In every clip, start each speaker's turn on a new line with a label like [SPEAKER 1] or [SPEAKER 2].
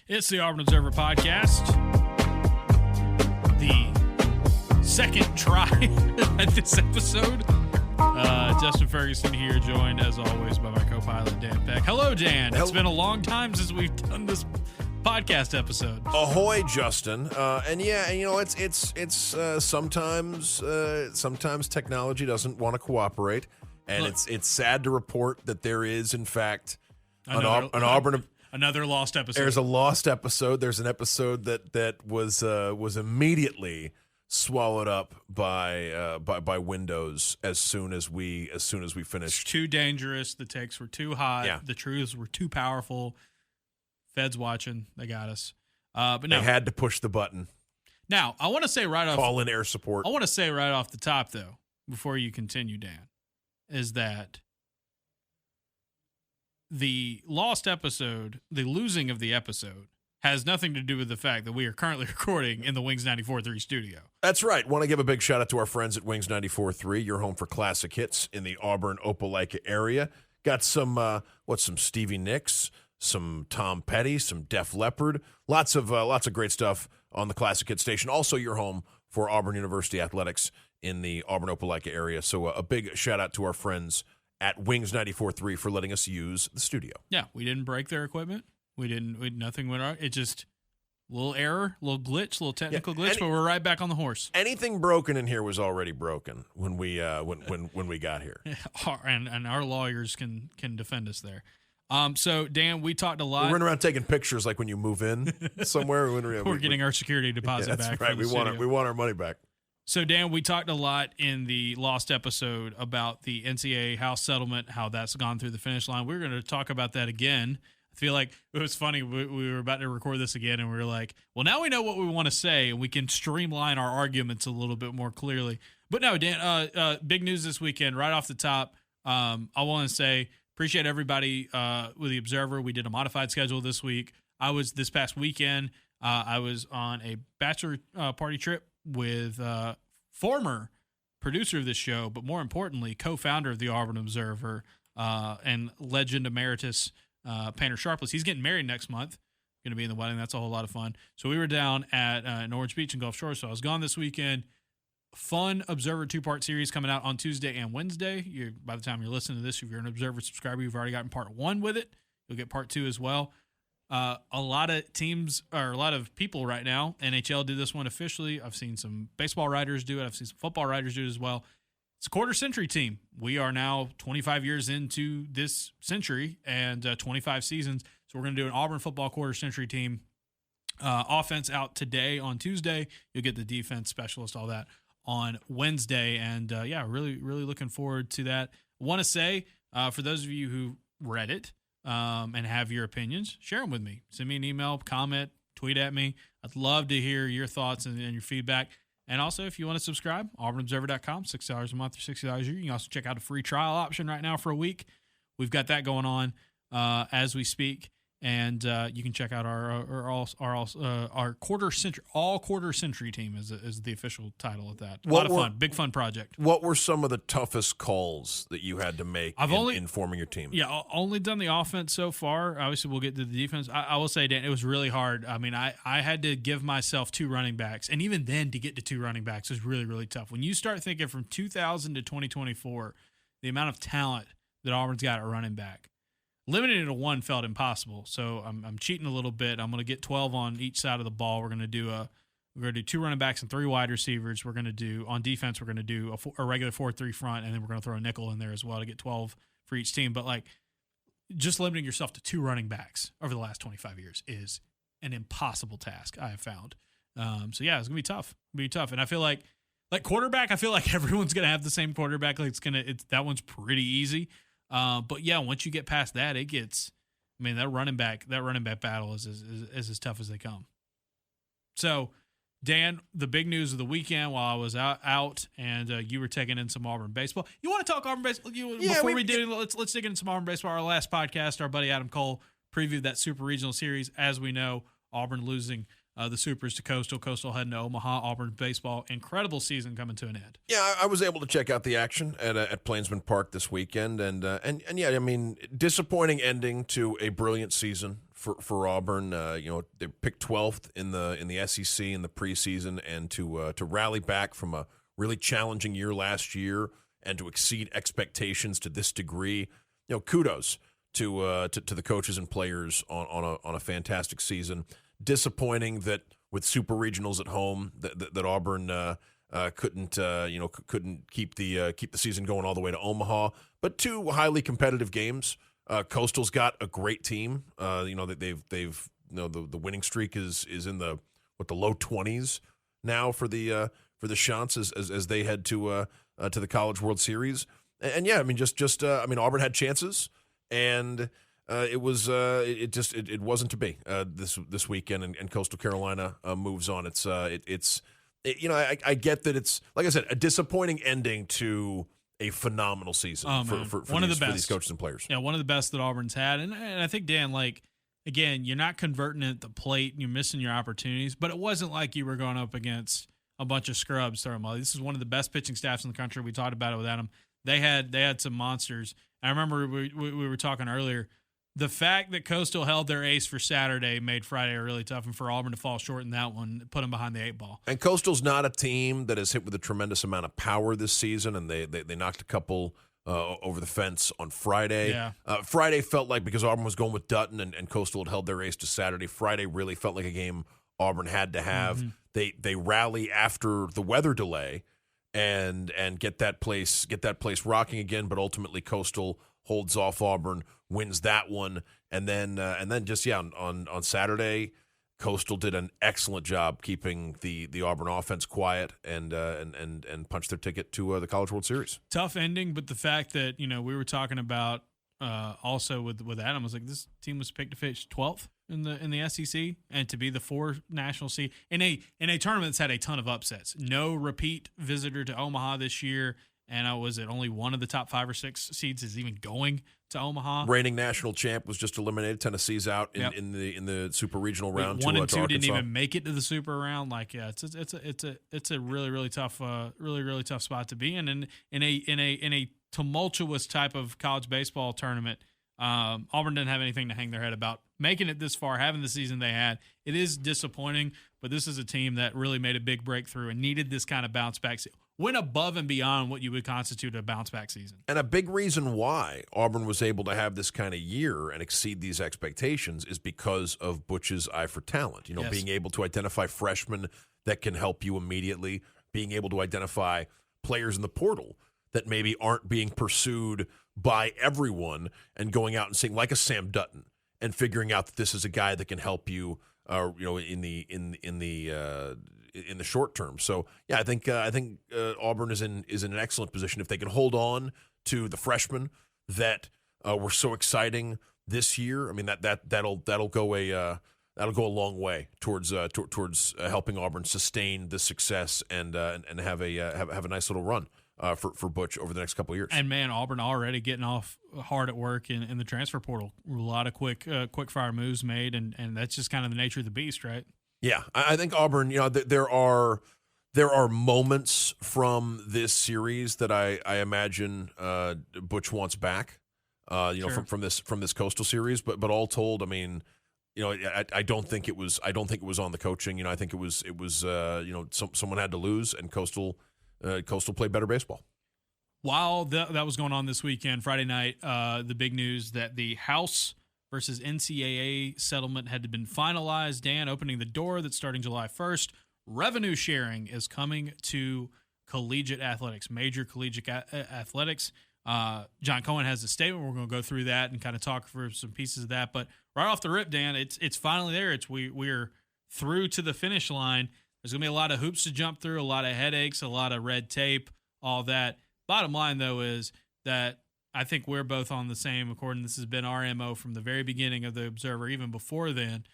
[SPEAKER 1] It's the Auburn Observer Podcast. The second try at this episode. Justin Ferguson here, joined as always by my co-pilot Dan Peck. Hello, Dan. It's been a long time since we've done this podcast episode.
[SPEAKER 2] Ahoy, Justin. It's sometimes technology doesn't want to cooperate, and
[SPEAKER 1] Look,
[SPEAKER 2] it's sad to report that there is, in fact, an Auburn.
[SPEAKER 1] Another lost episode.
[SPEAKER 2] There's a lost episode. There's an episode that was immediately swallowed up by Windows as soon as we finished.
[SPEAKER 1] It's too dangerous. The takes were too hot.
[SPEAKER 2] Yeah.
[SPEAKER 1] The truths were too powerful. Feds watching. They got us. But no.
[SPEAKER 2] They had to push the button.
[SPEAKER 1] Now, I want to say right off.
[SPEAKER 2] Call in air support.
[SPEAKER 1] I want to say right off the top, though, before you continue, Dan, is that the lost episode, the losing of the episode, has nothing to do with the fact that we are currently recording in the Wings 94.3 studio.
[SPEAKER 2] That's right. Want to give a big shout out to our friends at Wings 94.3, your home for classic hits in the Auburn, Opelika area. Got some Stevie Nicks, some Tom Petty, some Def Leppard, lots of great stuff on the classic hit station. Also, your home for Auburn University athletics in the Auburn, Opelika area. So a big shout out to our friends at Wings 94.3 for letting us use the studio.
[SPEAKER 1] Yeah, we didn't break their equipment. Nothing went wrong. It just little error, little glitch, little technical glitch, but we're right back on the horse.
[SPEAKER 2] Anything broken in here was already broken when we when we got here.
[SPEAKER 1] And our lawyers can defend us there. So Dan, we talked a lot.
[SPEAKER 2] We run around taking pictures like when you move in somewhere.
[SPEAKER 1] We're getting our security deposit back.
[SPEAKER 2] That's right. We want our money back.
[SPEAKER 1] So, Dan, we talked a lot in the lost episode about the NCAA house settlement, how that's gone through the finish line. We're going to talk about that again. I feel like it was funny. We were about to record this again, and we were like, well, now we know what we want to say, and we can streamline our arguments a little bit more clearly. But no, Dan, big news this weekend right off the top. I want to say appreciate everybody with the Observer. We did a modified schedule this week. This past weekend, I was on a bachelor party trip with former producer of this show, but more importantly, co-founder of the Auburn Observer and legend emeritus Painter Sharpless. He's getting married next month. Going to be in the wedding. That's a whole lot of fun. So we were down at Orange Beach and Gulf Shores. So I was gone this weekend. Fun Observer two-part series coming out on Tuesday and Wednesday. By the time you're listening to this, if you're an Observer subscriber, you've already gotten part 1 with it. You'll get part 2 as well. A lot of teams, or a lot of people right now, NHL did this one officially. I've seen some baseball writers do it. I've seen some football writers do it as well. It's a quarter-century team. We are now 25 years into this century and 25 seasons. So we're going to do an Auburn football quarter-century team. Offense out today on Tuesday. You'll get the defense specialist, all that, on Wednesday. And, really, really looking forward to that. I want to say, for those of you who read it, and have your opinions, share them with me. Send me an email, comment, tweet at me. I'd love to hear your thoughts and your feedback. And also, if you want to subscribe, auburnobserver.com, $6 a month or $60 a year. You can also check out a free trial option right now for a week. We've got that going on as we speak. And you can check out our quarter century team is the official title of that. A lot of fun, big fun project.
[SPEAKER 2] What were some of the toughest calls that you had to make in forming your team?
[SPEAKER 1] Yeah, only done the offense so far. Obviously, we'll get to the defense. I will say, Dan, it was really hard. I mean, I had to give myself 2 running backs, and even then, to get to 2 running backs is really, really tough. When you start thinking from 2000 to 2024, the amount of talent that Auburn's got at running back, limiting it to 1 felt impossible, so I'm cheating a little bit. I'm going to get 12 on each side of the ball. We're going to do 2 running backs and 3 wide receivers. We're going to do on defense. We're going to do a regular 4-3 front, and then we're going to throw a nickel in there as well to get 12 for each team. But like, just limiting yourself to 2 running backs over the last 25 years is an impossible task, I have found. So yeah, it's gonna be tough. And I feel like quarterback, I feel like everyone's gonna have the same quarterback. Like that one's pretty easy. But yeah, once you get past that, it gets. I mean, that running back battle is as tough as they come. So, Dan, the big news of the weekend while I was out and you were taking in some Auburn baseball. You want to talk Auburn baseball? Let's dig into some Auburn baseball. Our last podcast, our buddy Adam Cole previewed that Super Regional Series. As we know, Auburn losing the Supers to Coastal heading to Omaha. Auburn baseball, incredible season coming to an end.
[SPEAKER 2] Yeah, I was able to check out the action at Plainsman Park this weekend, and yeah, I mean, disappointing ending to a brilliant season for Auburn. They picked 12th in the SEC in the preseason, and to rally back from a really challenging year last year and to exceed expectations to this degree, kudos to the coaches and players on a fantastic season. Disappointing that with super regionals at home that Auburn couldn't keep the season going all the way to Omaha, but two highly competitive games. Coastal's got a great team. That they've the winning streak is in the low 20s now for the Chants as they head to the College World Series. And yeah, I mean Auburn had chances, and it wasn't to be this weekend, and Coastal Carolina moves on. I get that it's, like I said, a disappointing ending to a phenomenal season for these coaches and players.
[SPEAKER 1] Yeah, one of the best that Auburn's had. And I think, Dan, again, you're not converting at the plate and you're missing your opportunities, but it wasn't like you were going up against a bunch of scrubs. This is one of the best pitching staffs in the country. We talked about it with Adam. They had some monsters. I remember we were talking earlier. The fact that Coastal held their ace for Saturday made Friday really tough, and for Auburn to fall short in that one put them behind the 8 ball.
[SPEAKER 2] And Coastal's not a team that is hit with a tremendous amount of power this season, and they knocked a couple over the fence on Friday.
[SPEAKER 1] Yeah.
[SPEAKER 2] Friday felt like, because Auburn was going with Dutton and Coastal had held their ace to Saturday, Friday really felt like a game Auburn had to have. Mm-hmm. They rally after the weather delay and get that place rocking again, but ultimately Coastal holds off Auburn, wins that one, and then on Saturday, Coastal did an excellent job keeping the Auburn offense quiet and punched their ticket to the College World Series.
[SPEAKER 1] Tough ending, but the fact that we were talking about also with Adam was like, this team was picked to finish 12th in the SEC and to be the 4th national seed in a tournament that's had a ton of upsets. No repeat visitor to Omaha this year. And was it only one of the top 5 or 6 seeds is even going to Omaha?
[SPEAKER 2] Reigning national champ was just eliminated. Tennessee's out in the super regional round.
[SPEAKER 1] 1 and 2
[SPEAKER 2] to
[SPEAKER 1] didn't even make it to the super round. It's a really tough really tough spot to be in. In a tumultuous type of college baseball tournament, Auburn didn't have anything to hang their head about. Making it this far, having the season they had, it is disappointing. But this is a team that really made a big breakthrough and needed this kind of bounce back. Went above and beyond what you would constitute a bounce-back season.
[SPEAKER 2] And a big reason why Auburn was able to have this kind of year and exceed these expectations is because of Butch's eye for talent.
[SPEAKER 1] Yes.
[SPEAKER 2] Being able to identify freshmen that can help you immediately, being able to identify players in the portal that maybe aren't being pursued by everyone, and going out and seeing, like a Sam Dutton, and figuring out that this is a guy that can help you, in the short term. So yeah, I think Auburn is in an excellent position if they can hold on to the freshmen that were so exciting this year. I mean that'll go a long way towards helping Auburn sustain this success and have a nice little run for Butch over the next couple of years.
[SPEAKER 1] And man, Auburn already getting off hard at work in the transfer portal. A lot of quick fire moves made, and that's just kind of the nature of the beast, right?
[SPEAKER 2] Yeah, I think Auburn, there are moments from this series that I imagine Butch wants back,
[SPEAKER 1] Sure.
[SPEAKER 2] from this Coastal series. But all told, I mean, I don't think it was on the coaching. I think it was someone had to lose, and Coastal played better baseball.
[SPEAKER 1] While that was going on this weekend, Friday night, the big news that the House versus NCAA settlement had been finalized. Dan, opening the door that's starting July 1st. Revenue sharing is coming to collegiate athletics, major collegiate athletics. John Cohen has a statement. We're going to go through that and kind of talk for some pieces of that. But right off the rip, Dan, it's finally there. We're through to the finish line. There's going to be a lot of hoops to jump through, a lot of headaches, a lot of red tape, all that. Bottom line, though, is that I think we're both on the same accord, and this has been our MO from the very beginning of the Observer, even before then,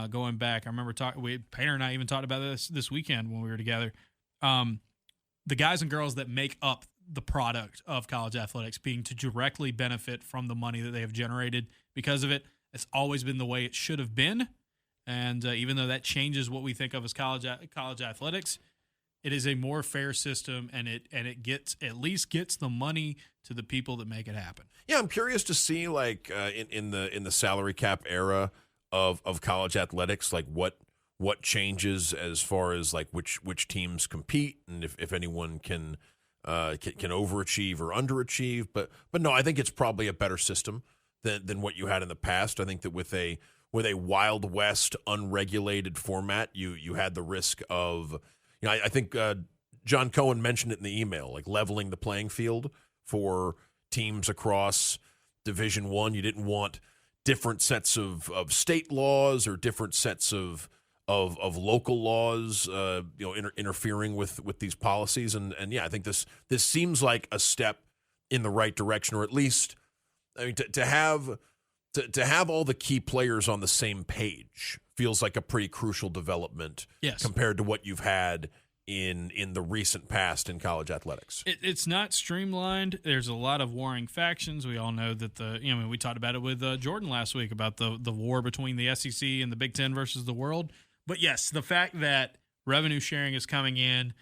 [SPEAKER 1] going back. I remember Painter and I even talked about this weekend when we were together. The guys and girls that make up the product of college athletics being to directly benefit from the money that they have generated because of it. It's always been the way it should have been. And even though that changes what we think of as college athletics, it is a more fair system, and it at least gets the money to the people that make it happen.
[SPEAKER 2] Yeah, I'm curious to see, like in the salary cap era, of college athletics, like what changes as far as like which teams compete and if anyone can overachieve or underachieve. But no, I think it's probably a better system than what you had in the past. I think that with a Wild West unregulated format, you had the risk of, I think John Cohen mentioned it in the email, like leveling the playing field for teams across Division I. You didn't want different sets of state laws or different sets of local laws, interfering with these policies. And yeah, I think this seems like a step in the right direction, or at least, I mean, to have all the key players on the same page feels like a pretty crucial development.
[SPEAKER 1] Yes. Compared
[SPEAKER 2] to what you've had in the recent past in college athletics.
[SPEAKER 1] It's not streamlined. There's a lot of warring factions. We all know that we talked about it with Jordan last week about the war between the SEC and the Big Ten versus the world. But yes, the fact that revenue sharing is coming in,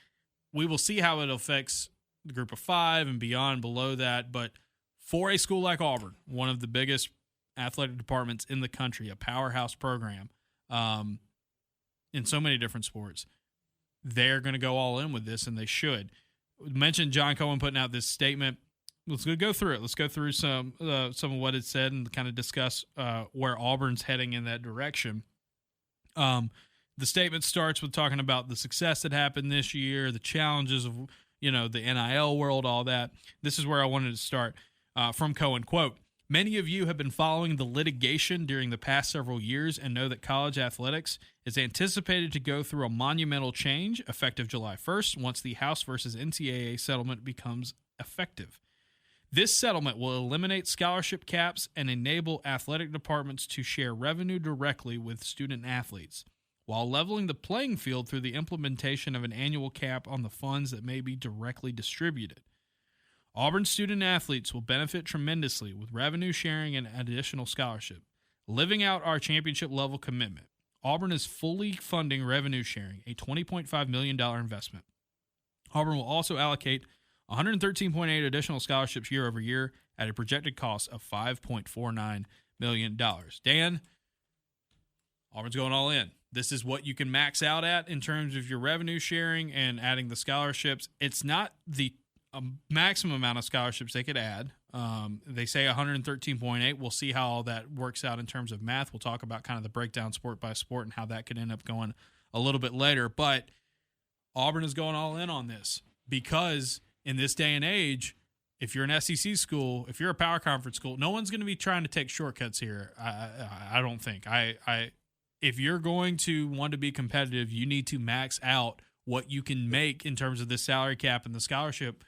[SPEAKER 1] we will see how it affects the group of five and beyond below that. But for a school like Auburn, one of the biggest athletic departments in the country, a powerhouse program in so many different sports, they're going to go all in with this, and they should. We mentioned John Cohen putting out this statement. Let's go through it. Let's go through some of what it said and kind of discuss where Auburn's heading in that direction. The statement starts with talking about the success that happened this year, the challenges of the NIL world, all that. This is where I wanted to start from Cohen. Quote, "Many of you have been following the litigation during the past several years and know that college athletics is anticipated to go through a monumental change effective July 1st once the House versus NCAA settlement becomes effective. This settlement will eliminate scholarship caps and enable athletic departments to share revenue directly with student athletes, while leveling the playing field through the implementation of an annual cap on the funds that may be directly distributed. Auburn student athletes will benefit tremendously with revenue sharing and additional scholarship. Living out our championship level commitment, Auburn is fully funding revenue sharing, a $20.5 million investment. Auburn will also allocate $113.8 additional scholarships year over year at a projected cost of $5.49 million. Dan, Auburn's going all in. This is what you can max out at in terms of your revenue sharing and adding the scholarships. It's not the maximum amount of scholarships they could add. They say 113.8. We'll see how all that works out in terms of math. We'll talk about kind of the breakdown sport by sport and how that could end up going a little bit later. But Auburn is going all in on this because in this day and age, if you're an SEC school, if you're a power conference school, no one's going to be trying to take shortcuts here. I don't think. If you're going to want to be competitive, you need to max out what you can make in terms of the salary cap and the scholarship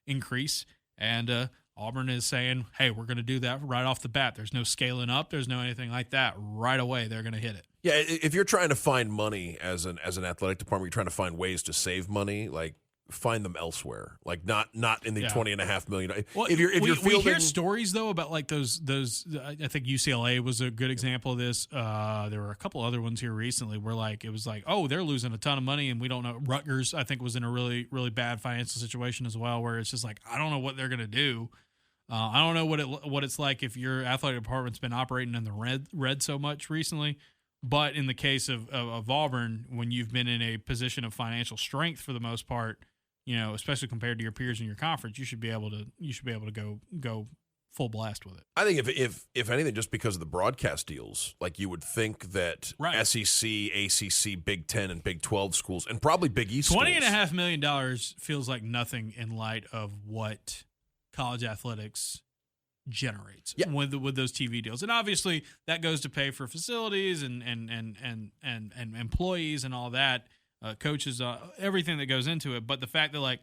[SPEAKER 1] increase. And Auburn is saying, hey, we're going to do that right off the bat. There's no scaling up. There's no anything like that. Right away, they're going to hit it.
[SPEAKER 2] Yeah, if you're trying to find money as an athletic department, you're trying to find ways to save money, like find them elsewhere, like not in the $20.5 million.
[SPEAKER 1] Well, we hear stories though about like those. I think UCLA was a good example of this. There were a couple other ones here recently where like it was like, oh, they're losing a ton of money and we don't know. Rutgers, I think, was in a really really bad financial situation as well, where it's just like I don't know what they're gonna do. I don't know what it's like if your athletic department's been operating in the red so much recently. But in the case of Auburn, when you've been in a position of financial strength for the most part, especially compared to your peers in your conference, you should be able to go full blast with it.
[SPEAKER 2] I think if anything, just because of the broadcast deals, like you would think that right. SEC, ACC, Big Ten, and Big 12 schools, and probably Big East schools.
[SPEAKER 1] $20.5 million feels like nothing in light of what college athletics generates with those TV deals, and obviously that goes to pay for facilities and employees and all that. Coaches, everything that goes into it. But the fact that, like,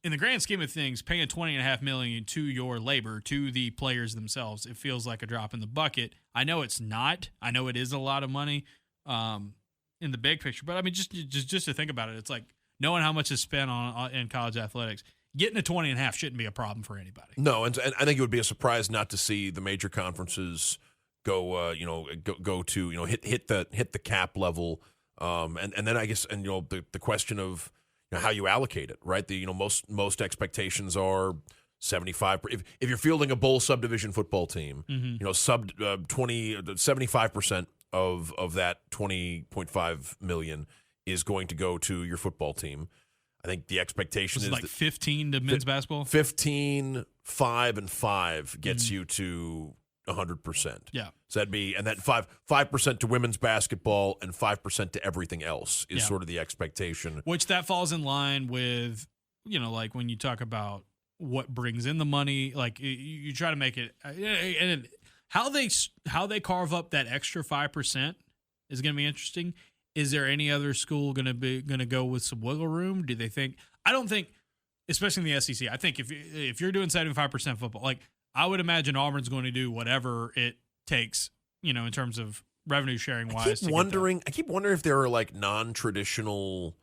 [SPEAKER 1] in the grand scheme of things, paying $20.5 million to your labor, to the players themselves, it feels like a drop in the bucket. I know it's not. I know it is a lot of money in the big picture. But I mean, just to think about it, it's like knowing how much is spent in college athletics. Getting a 20.5 shouldn't be a problem for anybody.
[SPEAKER 2] No, and I think it would be a surprise not to see the major conferences go to hit the cap level. And then I guess the question of how you allocate it, right? Most expectations are 75. If you're fielding a bowl subdivision football team, 75% of that 20.5 million is going to go to your football team. I think the expectation is
[SPEAKER 1] like 15 to men's basketball.
[SPEAKER 2] 15, 5, and 5 gets you to 100%.
[SPEAKER 1] Yeah.
[SPEAKER 2] So that'd be, and that 5% to women's basketball and 5% to everything else is sort of the expectation.
[SPEAKER 1] Which that falls in line with, like when you talk about what brings in the money, like you try to make it, and how they carve up that extra 5% is going to be interesting. Is there any other school going to go with some wiggle room? Do they think? I don't think, especially in the SEC. I think if you're doing 75% football, like I would imagine Auburn's going to do whatever it takes, in terms of revenue sharing wise. I
[SPEAKER 2] keep wondering if there are like non-traditional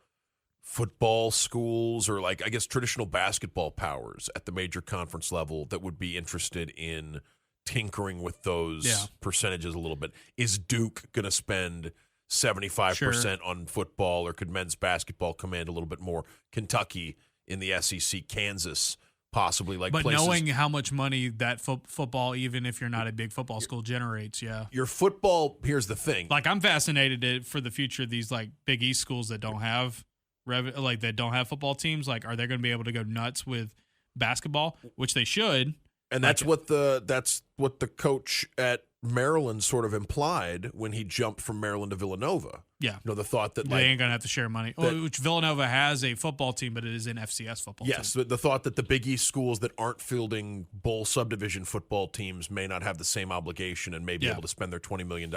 [SPEAKER 2] football schools or like I guess traditional basketball powers at the major conference level that would be interested in tinkering with those percentages a little bit. Is Duke going to spend 75% on football, or could men's basketball command a little bit more? Kentucky in the SEC, Kansas possibly, like
[SPEAKER 1] but
[SPEAKER 2] places.
[SPEAKER 1] Knowing how much money that football, even if you're not a big football school, generates,
[SPEAKER 2] your football. Here's the thing:
[SPEAKER 1] like I'm fascinated for the future of these like Big East schools that don't have that don't have football teams. Like, are they going to be able to go nuts with basketball, which they should?
[SPEAKER 2] And that's what the coach at Maryland sort of implied when he jumped from Maryland to Villanova.
[SPEAKER 1] Yeah.
[SPEAKER 2] The thought that
[SPEAKER 1] they ain't going to have to share money. Which Villanova has a football team, but it is an FCS football team.
[SPEAKER 2] Yes, the thought that the Big East schools that aren't fielding bowl subdivision football teams may not have the same obligation and may be able to spend their $20 million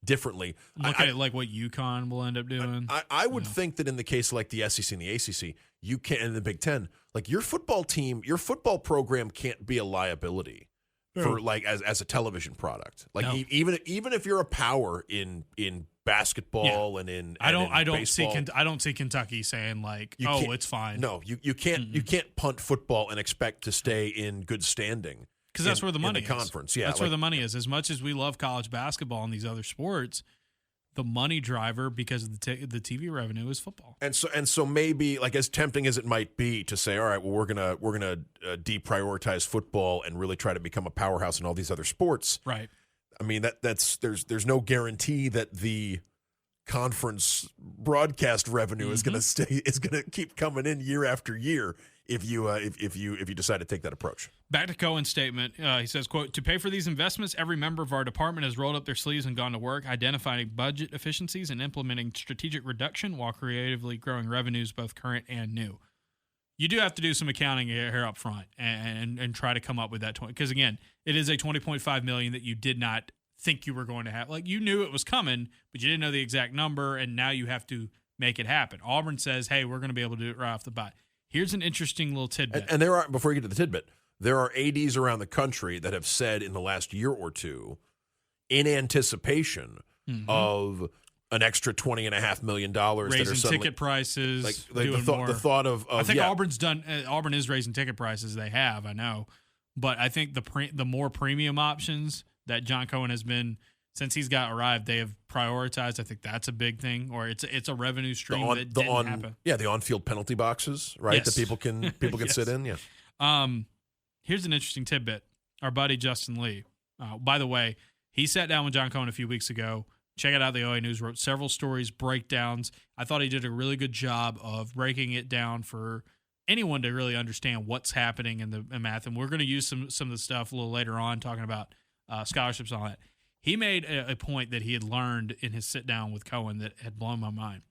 [SPEAKER 2] differently.
[SPEAKER 1] Look at like what UConn will end up doing.
[SPEAKER 2] I would think that in the case of like the SEC and the ACC, you can't, and the Big Ten, like your football team, your football program can't be a liability for like as a television product. Like even if you're a power in basketball and in
[SPEAKER 1] I don't
[SPEAKER 2] baseball,
[SPEAKER 1] see Kentucky saying like, it's fine.
[SPEAKER 2] No, you can't punt football and expect to stay in good standing.
[SPEAKER 1] Because that's where the money
[SPEAKER 2] is. Conference,
[SPEAKER 1] that's where the money is. As much as we love college basketball and these other sports, the money driver because of the TV revenue is football.
[SPEAKER 2] And so maybe like as tempting as it might be to say, all right, well we're gonna deprioritize football and really try to become a powerhouse in all these other sports.
[SPEAKER 1] Right.
[SPEAKER 2] I mean there's no guarantee that the conference broadcast revenue is going to keep coming in year after year if you decide to take that approach.
[SPEAKER 1] Back to Cohen's statement, he says, quote, "To pay for these investments, every member of our department has rolled up their sleeves and gone to work identifying budget efficiencies and implementing strategic reduction while creatively growing revenues both current and new." You do have to do some accounting here up front and try to come up with that 20, because again, it is a $20.5 million that you did not think you were going to have. Like you knew it was coming, but you didn't know the exact number, and now you have to make it happen. Auburn says, "Hey, we're going to be able to do it right off the bat." Here's an interesting little tidbit.
[SPEAKER 2] And there are, before you get to the tidbit, there are ADs around the country that have said in the last year or two, in anticipation of an extra $20.5 million,
[SPEAKER 1] raising ticket prices, like
[SPEAKER 2] the thought of
[SPEAKER 1] I think Auburn's done. Auburn is raising ticket prices. They have, I know, but I think the more premium options that John Cohen has been since he's got arrived, they have prioritized. I think that's a big thing, or it's a revenue stream that didn't happen.
[SPEAKER 2] Yeah, the on-field penalty boxes, right?
[SPEAKER 1] Yes.
[SPEAKER 2] That people can sit in. Yeah.
[SPEAKER 1] Here's an interesting tidbit. Our buddy Justin Lee, by the way, he sat down with John Cohen a few weeks ago. Check it out. The OA News wrote several stories, breakdowns. I thought he did a really good job of breaking it down for anyone to really understand what's happening in the math. And we're going to use some of the stuff a little later on, talking about scholarships and all that. He made a point that he had learned in his sit down with Cohen that had blown my mind.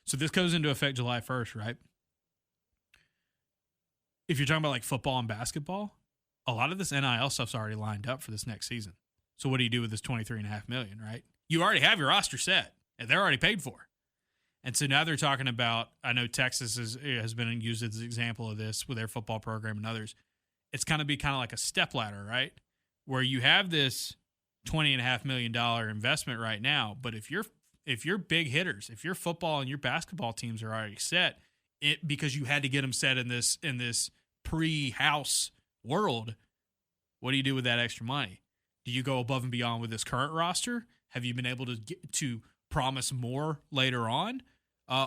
[SPEAKER 1] So this goes into effect July 1st, right? If you're talking about like football and basketball, a lot of this NIL stuff's already lined up for this next season. So what do you do with this $23.5 million, right? You already have your roster set, and they're already paid for. And so now they're talking about, I know Texas has been used as an example of this with their football program and others. It's going to be kind of like a stepladder, right? Where you have this $20.5 million investment right now, but if you're big hitters, if your football and your basketball teams are already set, because you had to get them set in this pre-house world, what do you do with that extra money? Do you go above and beyond with this current roster? Have you been able to promise more later on,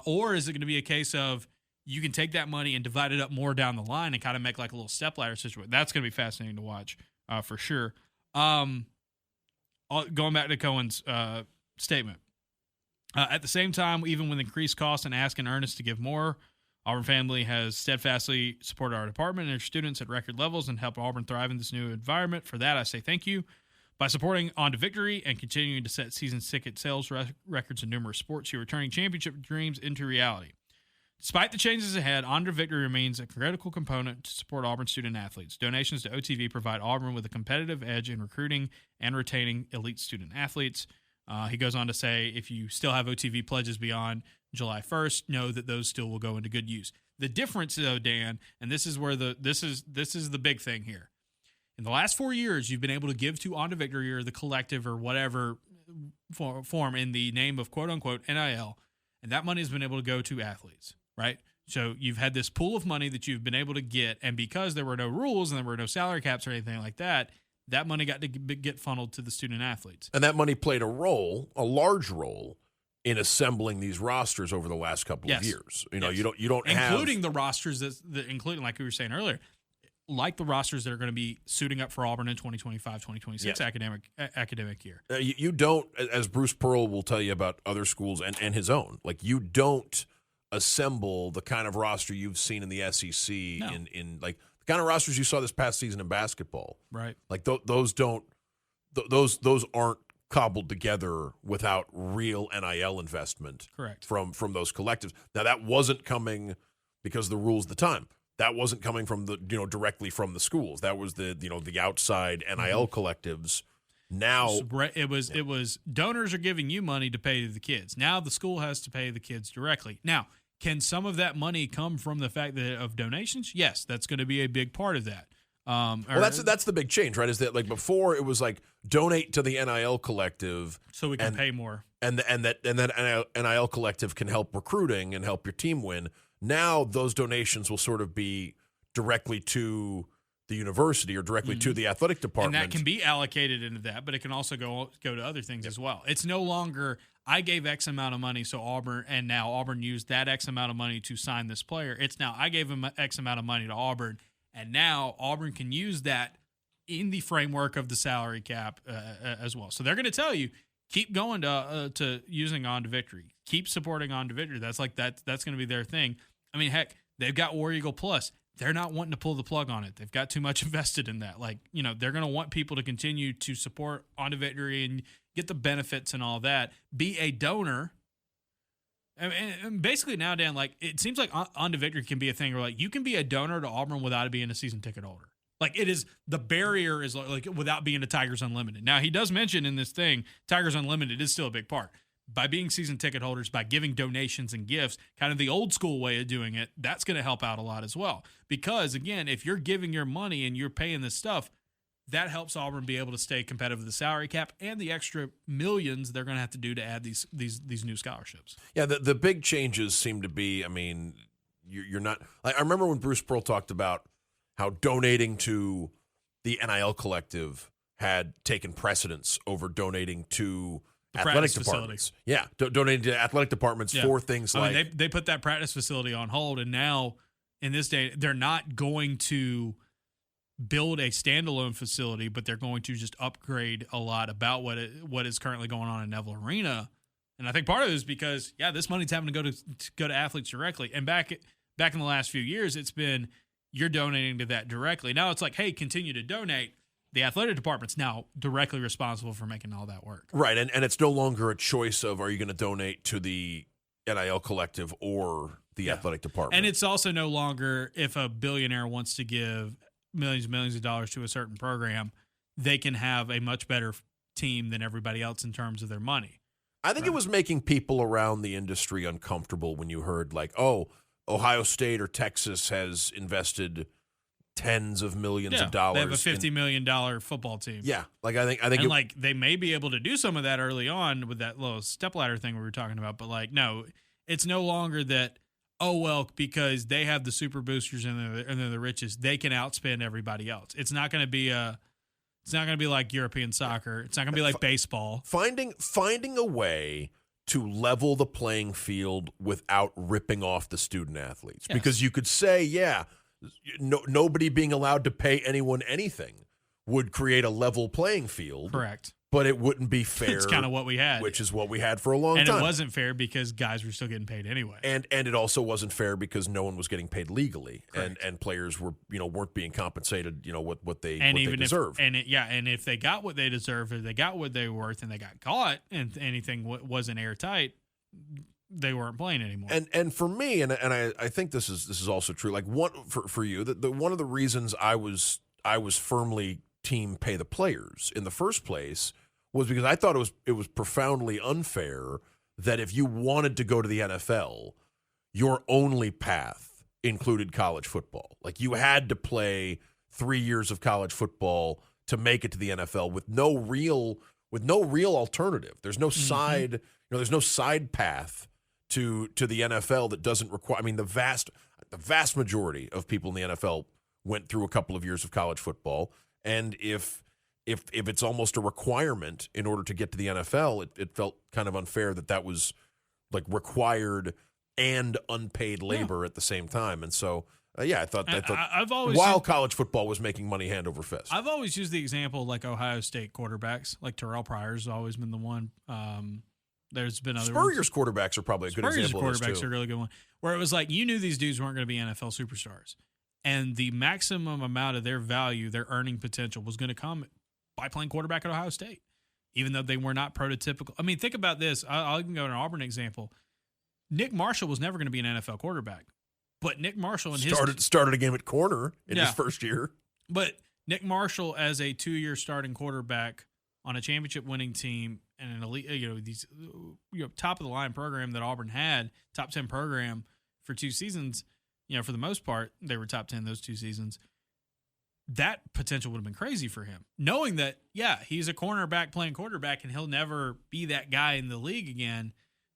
[SPEAKER 1] or is it going to be a case of you can take that money and divide it up more down the line and kind of make like a little stepladder situation. That's going to be fascinating to watch for sure. Going back to Cohen's statement. At the same time, even with increased costs and asking Ernest to give more, Auburn family has steadfastly supported our department and their students at record levels and helped Auburn thrive in this new environment. For that, I say thank you. By supporting On to Victory and continuing to set season ticket sales records in numerous sports, you're returning championship dreams into reality. Despite the changes ahead, On to Victory remains a critical component to support Auburn student athletes. Donations to OTV provide Auburn with a competitive edge in recruiting and retaining elite student athletes. He goes on to say, if you still have OTV pledges beyond July 1st, know that those still will go into good use. The difference, though, Dan, and this is where this is the big thing here. In the last 4 years, you've been able to give to On to Victory or the collective or whatever form in the name of quote-unquote NIL, and that money has been able to go to athletes, right? So you've had this pool of money that you've been able to get, and because there were no rules and there were no salary caps or anything like that, that money got to get funneled to the student athletes.
[SPEAKER 2] And that money played a large role, in assembling these rosters over the last couple of years. You know, you don't have,
[SPEAKER 1] including the rosters including, like we were saying earlier, like the rosters that are going to be suiting up for Auburn in 2025-2026 academic year.
[SPEAKER 2] You don't, as Bruce Pearl will tell you about other schools and his own, like you don't assemble the kind of roster you've seen in the SEC in like the kind of rosters you saw this past season in basketball.
[SPEAKER 1] Right.
[SPEAKER 2] Like those aren't cobbled together without real NIL investment.
[SPEAKER 1] Correct.
[SPEAKER 2] From those collectives. Now that wasn't coming because of the rules at the time. That wasn't coming from directly from the schools. That was the outside NIL collectives. Now
[SPEAKER 1] it was donors are giving you money to pay the kids. Now the school has to pay the kids directly. Now, can some of that money come from the fact of donations? Yes, that's going to be a big part of that.
[SPEAKER 2] Well, that's the big change, right? Is that like before it was like donate to the NIL collective
[SPEAKER 1] so we can pay more,
[SPEAKER 2] and that NIL collective can help recruiting and help your team win. Now those donations will sort of be directly to the university or directly to the athletic department.
[SPEAKER 1] And that can be allocated into that, but it can also go to other things as well. It's no longer I gave X amount of money, so Auburn used that X amount of money to sign this player. It's now I gave him X amount of money to Auburn, and now Auburn can use that in the framework of the salary cap as well. So they're going to tell you, keep going to using On to Victory. Keep supporting On to Victory. That's going to be their thing. I mean, heck, they've got War Eagle Plus. They're not wanting to pull the plug on it. They've got too much invested in that. Like, they're going to want people to continue to support On to Victory and get the benefits and all that. Be a donor. And basically now, Dan, like, it seems like On to Victory can be a thing where, like, you can be a donor to Auburn without being a season ticket holder. Like, it is, the barrier is like without being a Tigers Unlimited. Now, he does mention in this thing, Tigers Unlimited is still a big part. By being season ticket holders, by giving donations and gifts, kind of the old school way of doing it, that's going to help out a lot as well. Because, again, if you're giving your money and you're paying this stuff, that helps Auburn be able to stay competitive with the salary cap and the extra millions they're going to have to do to add these new scholarships.
[SPEAKER 2] Yeah, the big changes seem to be, I mean, you're not – I remember when Bruce Pearl talked about how donating to the NIL collective had taken precedence over donating to – athletic departments. Yeah, donating to athletic departments for things like...
[SPEAKER 1] I mean, they put that practice facility on hold, and now, in this day, they're not going to build a standalone facility, but they're going to just upgrade a lot about what is currently going on in Neville Arena. And I think part of it is because, this money's having to go to athletes directly. And back in the last few years, it's been you're donating to that directly. Now it's like, hey, continue to donate. The athletic department's now directly responsible for making all that work.
[SPEAKER 2] Right, and it's no longer a choice of are you going to donate to the NIL collective or the athletic department.
[SPEAKER 1] And it's also no longer if a billionaire wants to give millions and millions of dollars to a certain program, they can have a much better team than everybody else in terms of their money.
[SPEAKER 2] I think it was making people around the industry uncomfortable when you heard like, oh, Ohio State or Texas has invested tens of millions of dollars.
[SPEAKER 1] They have a $50 million football team.
[SPEAKER 2] Yeah, like I think,
[SPEAKER 1] they may be able to do some of that early on with that little stepladder thing we were talking about. But like, no, it's no longer that. Oh well, because they have the super boosters and they're the richest, they can outspend everybody else. It's not going to be like European soccer. It's not going to be like baseball.
[SPEAKER 2] Finding a way to level the playing field without ripping off the student athletes.
[SPEAKER 1] Yes.
[SPEAKER 2] Because you could say, nobody being allowed to pay anyone anything would create a level playing field.
[SPEAKER 1] Correct.
[SPEAKER 2] But it wouldn't be fair.
[SPEAKER 1] It's kind of what we had.
[SPEAKER 2] Which is what we had for a long
[SPEAKER 1] time.
[SPEAKER 2] time.
[SPEAKER 1] And it wasn't fair because guys were still getting paid anyway.
[SPEAKER 2] And it also wasn't fair because no one was getting paid legally.
[SPEAKER 1] Correct.
[SPEAKER 2] And players were, weren't being compensated, what they
[SPEAKER 1] deserve.
[SPEAKER 2] And
[SPEAKER 1] if they got what they deserved, if they got what they were worth and they got caught and anything wasn't airtight, they weren't playing anymore.
[SPEAKER 2] And for me, and I think this is also true, like for you, that one of the reasons I was firmly team pay the players in the first place was because I thought it was profoundly unfair that if you wanted to go to the NFL, your only path included college football. Like you had to play 3 years of college football to make it to the NFL with no real alternative. There's no side, there's no side path to the NFL that doesn't require. I mean, the vast majority of people in the NFL went through a couple of years of college football, and if it's almost a requirement in order to get to the NFL, it felt kind of unfair that was like required and unpaid labor at the same time. And so, I thought
[SPEAKER 1] I've always
[SPEAKER 2] while college football was making money hand over fist.
[SPEAKER 1] I've always used the example like Ohio State quarterbacks, like Terrell Pryor's always been the one. There's been other
[SPEAKER 2] Spurrier's quarterbacks are probably a good example of this too.
[SPEAKER 1] Quarterbacks are a really good one. Where it was like you knew these dudes weren't going to be NFL superstars, and the maximum amount of their value, their earning potential, was going to come by playing quarterback at Ohio State, even though they were not prototypical. I mean, think about this. I'll even go to an Auburn example. Nick Marshall was never going to be an NFL quarterback, but Nick Marshall
[SPEAKER 2] started a game at corner in his first year.
[SPEAKER 1] But Nick Marshall as a 2-year starting quarterback on a championship-winning team and an elite, these top of the line program that Auburn had, top 10 program for 2 seasons. For the most part, they were top 10 those 2 seasons. That potential would have been crazy for him, knowing that, he's a cornerback playing quarterback and he'll never be that guy in the league again,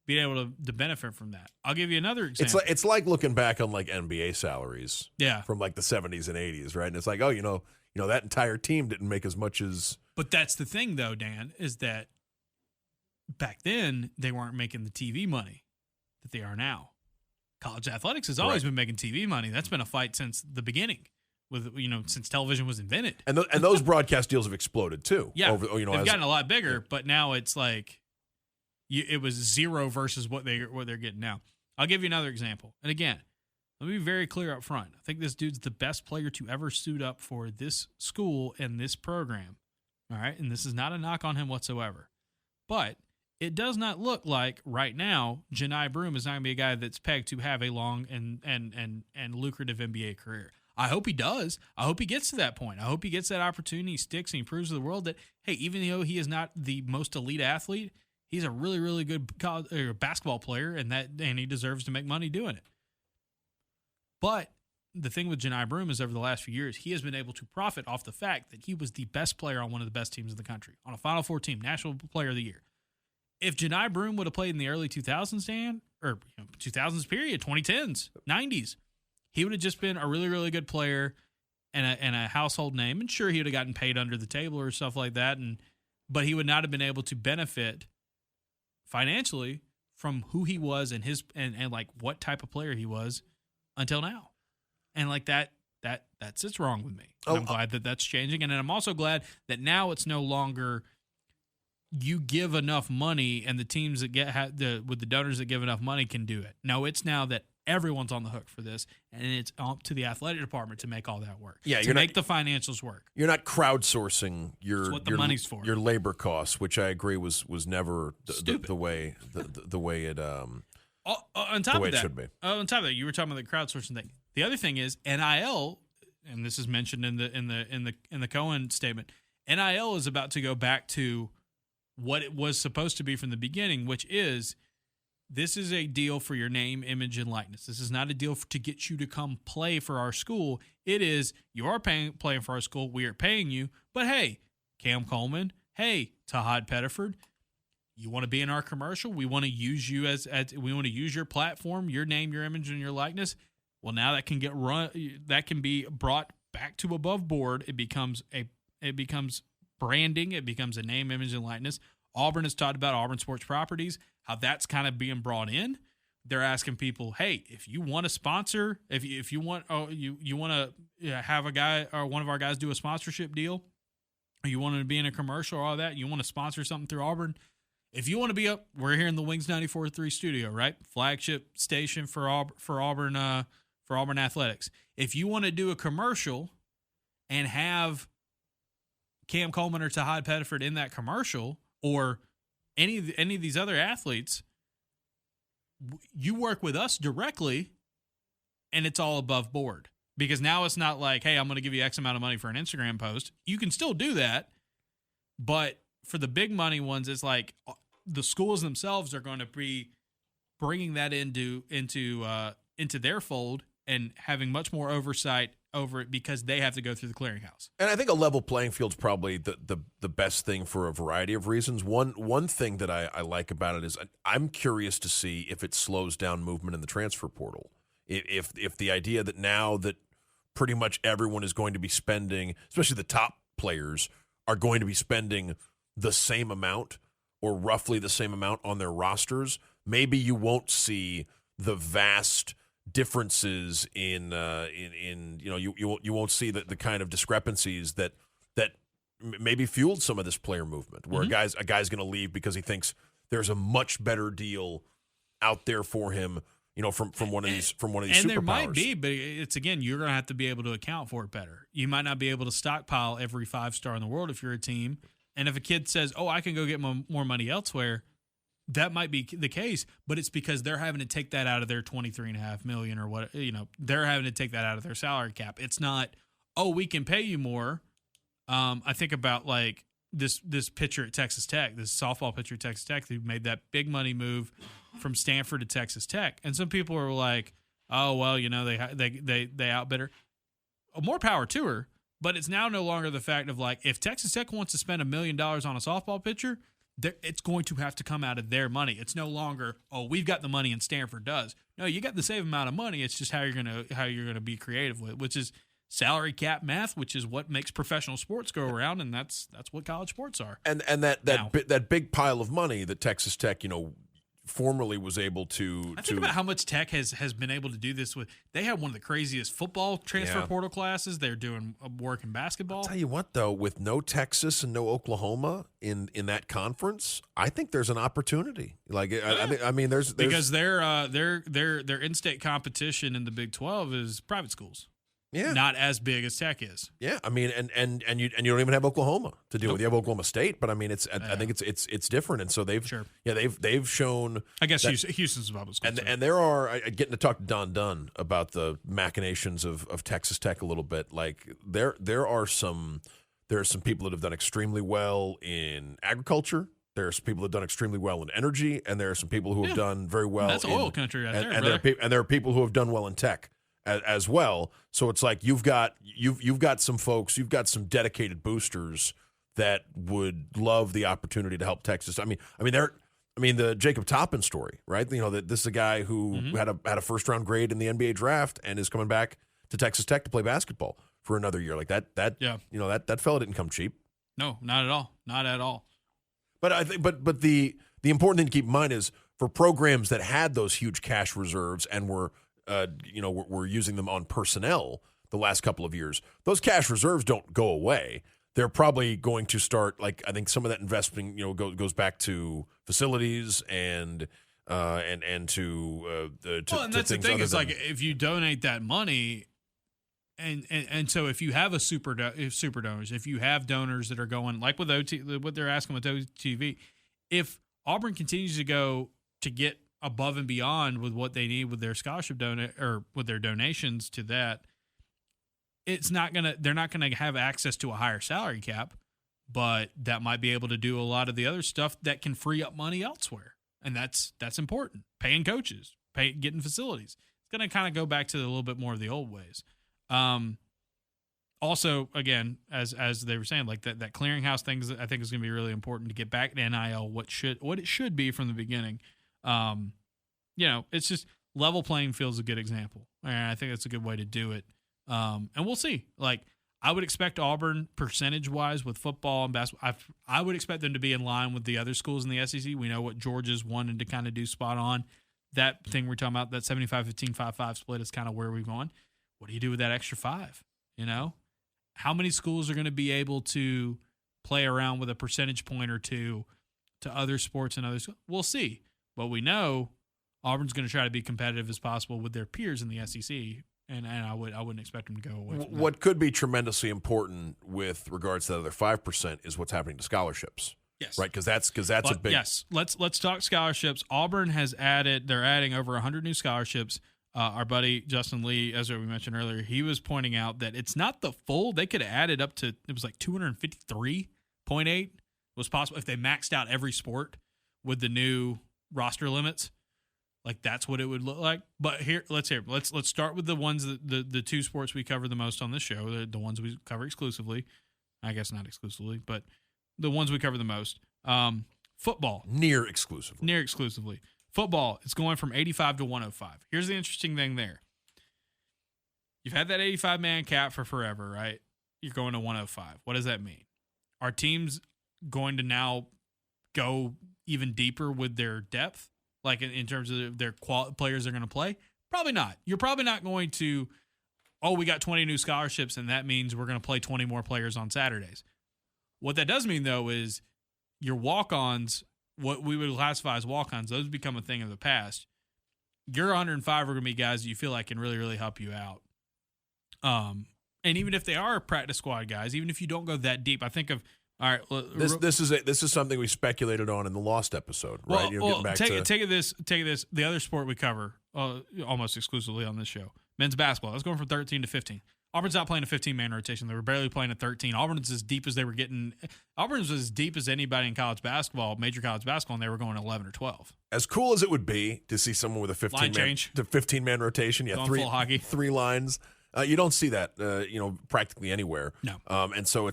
[SPEAKER 1] being able to benefit from that. I'll give you another example.
[SPEAKER 2] It's like looking back on like NBA salaries from like the 70s and 80s, right? And it's like, that entire team didn't make as much as.
[SPEAKER 1] But that's the thing, though, Dan, is that back then they weren't making the TV money that they are now. College athletics has always been making TV money. That's been a fight since the beginning. Since television was invented,
[SPEAKER 2] and those broadcast deals have exploded too.
[SPEAKER 1] Yeah, they've gotten a lot bigger, but now it's like it was zero versus what they're getting now. I'll give you another example, and again, let me be very clear up front. I think this dude's the best player to ever suit up for this school and this program. All right, and this is not a knock on him whatsoever, but it does not look like right now Janai Broome is not going to be a guy that's pegged to have a long and lucrative NBA career. I hope he does. I hope he gets to that point. I hope he gets that opportunity, sticks, and he proves to the world that, hey, even though he is not the most elite athlete, he's a really, really good basketball player, and he deserves to make money doing it. But the thing with Janai Broome is over the last few years, he has been able to profit off the fact that he was the best player on one of the best teams in the country, on a Final Four team, National Player of the Year. If Janai Broome would have played in the early 2000s, Dan, or 2000s period, 2010s, 90s, he would have just been a really, really good player and a household name. And sure, he would have gotten paid under the table or stuff like that. But he would not have been able to benefit financially from who he was and like what type of player he was until now. And like that sits wrong with me. And I'm glad that that's changing. And I'm also glad that now it's no longer you give enough money and the teams that with the donors that give enough money can do it. No, it's now that everyone's on the hook for this, and it's up to the athletic department to make all that work.
[SPEAKER 2] Yeah,
[SPEAKER 1] to make the financials work.
[SPEAKER 2] You're not crowdsourcing your
[SPEAKER 1] money's for.
[SPEAKER 2] Your labor costs, which I agree was never the way it
[SPEAKER 1] on top
[SPEAKER 2] the way
[SPEAKER 1] of that,
[SPEAKER 2] it should be.
[SPEAKER 1] On top of that, you were talking about the crowdsourcing thing. The other thing is NIL, and this is mentioned in the Cohen statement. NIL is about to go back to what it was supposed to be from the beginning, which is this is a deal for your name, image, and likeness. This is not a deal to get you to come play for our school. It is you are playing for our school. We are paying you. But hey, Cam Coleman, hey, Tahad Pettiford, you want to be in our commercial? We want to use you as we want to use your platform, your name, your image, and your likeness. Well, now that can be brought back to above board. It becomes branding. It becomes a name, image, and likeness. Auburn has talked about Auburn Sports Properties, how that's kind of being brought in. They're asking people, hey, if you want to sponsor, if you want you want to have a guy or one of our guys do a sponsorship deal, or you want to be in a commercial or all that, you want to sponsor something through Auburn, if you want to be up, we're here in the Wings 94.3 studio, right? Flagship station for Auburn athletics. If you want to do a commercial and have Cam Coleman or Tahad Pettiford in that commercial, or any of these other athletes, you work with us directly, and it's all above board. Because now it's not like, hey, I'm going to give you X amount of money for an Instagram post. You can still do that, but for the big money ones, it's like the schools themselves are going to be bringing that into their fold and having much more oversight over it because they have to go through the clearinghouse. And
[SPEAKER 2] I think a level playing field's probably the best thing for a variety of reasons. One thing that I like about it is I'm curious to see if it slows down movement in the transfer portal. If the idea that now that pretty much everyone is going to be spending, especially the top players, are going to be spending the same amount or roughly the same amount on their rosters, maybe you won't see the vast differences in you won't see the kind of discrepancies that maybe fueled some of this player movement, where a guy's going to leave because he thinks there's a much better deal out there for him, from one of these superpowers.
[SPEAKER 1] And there might be, but it's, again, you're going to have to be able to account for it better. You might not be able to stockpile every 5-star in the world if you're a team. And if a kid says, "Oh, I can go get more money elsewhere," that might be the case, but it's because they're having to take that out of their $23.5 million or what, they're having to take that out of their salary cap. It's not, "Oh, we can pay you more." I think about like this pitcher at Texas Tech, this softball pitcher at Texas Tech who made that big money move from Stanford to Texas Tech. And some people are like, "Oh, well, they outbid her." More power to her, but it's now no longer the fact of like, if Texas Tech wants to spend $1 million on a softball pitcher, it's going to have to come out of their money. It's no longer, "Oh, we've got the money and Stanford does." No, you got the same amount of money. It's just how you're gonna be creative with it, which is salary cap math, which is what makes professional sports go around, and that's what college sports are.
[SPEAKER 2] And that big pile of money that Texas Tech, formerly was able to.
[SPEAKER 1] I think about how much Tech has been able to do this with. They had one of the craziest football transfer portal classes. They're doing work in basketball.
[SPEAKER 2] I'll tell you what, though, with no Texas and no Oklahoma in that conference, I think there's an opportunity. Like, I mean, there's
[SPEAKER 1] because their in-state competition in the Big 12 is private schools.
[SPEAKER 2] Yeah,
[SPEAKER 1] not as big as Tech is.
[SPEAKER 2] Yeah, I mean, and you don't even have Oklahoma to deal with. You have Oklahoma State, but I mean, I think it's different, and so they've shown.
[SPEAKER 1] I guess Houston's about school,
[SPEAKER 2] and there are getting to talk to Don Dunn about the machinations of Texas Tech a little bit. Like there are some people that have done extremely well in agriculture. There are some people that have done extremely well in energy, and there are some people who have done very well.
[SPEAKER 1] That's oil country right
[SPEAKER 2] there. And there are people who have done well in tech as well. So it's like you've got some folks, you've got some dedicated boosters that would love the opportunity to help Texas. I mean the Jacob Toppin story, right? That this is a guy who had a first round grade in the NBA draft and is coming back to Texas Tech to play basketball for another year. Like that fella didn't come cheap.
[SPEAKER 1] No, not at all. Not at all.
[SPEAKER 2] But I think but the important thing to keep in mind is for programs that had those huge cash reserves and were using them on personnel the last couple of years, those cash reserves don't go away. They're probably going to start, like, I think some of that investment, goes back to facilities and to
[SPEAKER 1] that's the thing is, like, if you donate that money, and so if you have super donors, if you have donors that are going, like with what they're asking with OTV, if Auburn continues to go to get above and beyond with what they need with their scholarship or with their donations to that, they're not gonna have access to a higher salary cap, but that might be able to do a lot of the other stuff that can free up money elsewhere, and that's important. Paying coaches, getting facilities. It's gonna kind of go back to a little bit more of the old ways. Also, again, as they were saying, like that clearinghouse thing, I think is going to be really important to get back to NIL what it should be from the beginning. It's just level playing field is a good example. And I think that's a good way to do it. And we'll see. Like, I would expect Auburn percentage-wise with football and basketball. I would expect them to be in line with the other schools in the SEC. We know what Georgia's wanted to kind of do spot on. That thing we're talking about, that 75-15, 5-5 split is kind of where we've gone. What do you do with that extra 5? How many schools are going to be able to play around with a percentage point or two to other sports and others? We'll see. But we know Auburn's going to try to be competitive as possible with their peers in the SEC. And I wouldn't expect them to go away from
[SPEAKER 2] what
[SPEAKER 1] that.
[SPEAKER 2] could be tremendously important with regards to the other 5% is what's happening to scholarships.
[SPEAKER 1] Yes.
[SPEAKER 2] Right, because that's a big.
[SPEAKER 1] Yes, let's talk scholarships. Auburn has they're adding over 100 new scholarships. Our buddy Justin Lee, as we mentioned earlier, he was pointing out that it's not the full. They could have added up to, it was like 253.8 was possible if they maxed out every sport with the new roster limits. Like that's what it would look like. But let's start with the ones the two sports we cover the most on this show, the ones we cover exclusively. I guess not exclusively, but the ones we cover the most. Football.
[SPEAKER 2] Near exclusively.
[SPEAKER 1] Football, it's going from 85 to 105. Here's the interesting thing there. You've had that 85-man cap for forever, right? You're going to 105. What does that mean? Are teams going to now go even deeper with their depth? Like in terms of their players they're going to play? Probably not. You're probably not going to, we got 20 new scholarships, and that means we're going to play 20 more players on Saturdays. What that does mean, though, is your walk-ons, what we would classify as walk-ons, those become a thing of the past. Your 105 are going to be guys that you feel like can really, really help you out. And even if they are practice squad guys, even if you don't go that deep, I think of, all right.
[SPEAKER 2] This is something we speculated on in the Lost episode, right?
[SPEAKER 1] Take this. The other sport we cover almost exclusively on this show, men's basketball. Let's go from 13 to 15. Auburn's not playing a 15-man rotation. They were barely playing a 13. Auburn's as deep as they were getting. Auburn's as deep as anybody in college basketball, major college basketball, and they were going 11 or 12.
[SPEAKER 2] As cool as it would be to see someone with a 15-man rotation,
[SPEAKER 1] full hockey.
[SPEAKER 2] 3 lines. You don't see that, practically anywhere.
[SPEAKER 1] No.
[SPEAKER 2] And so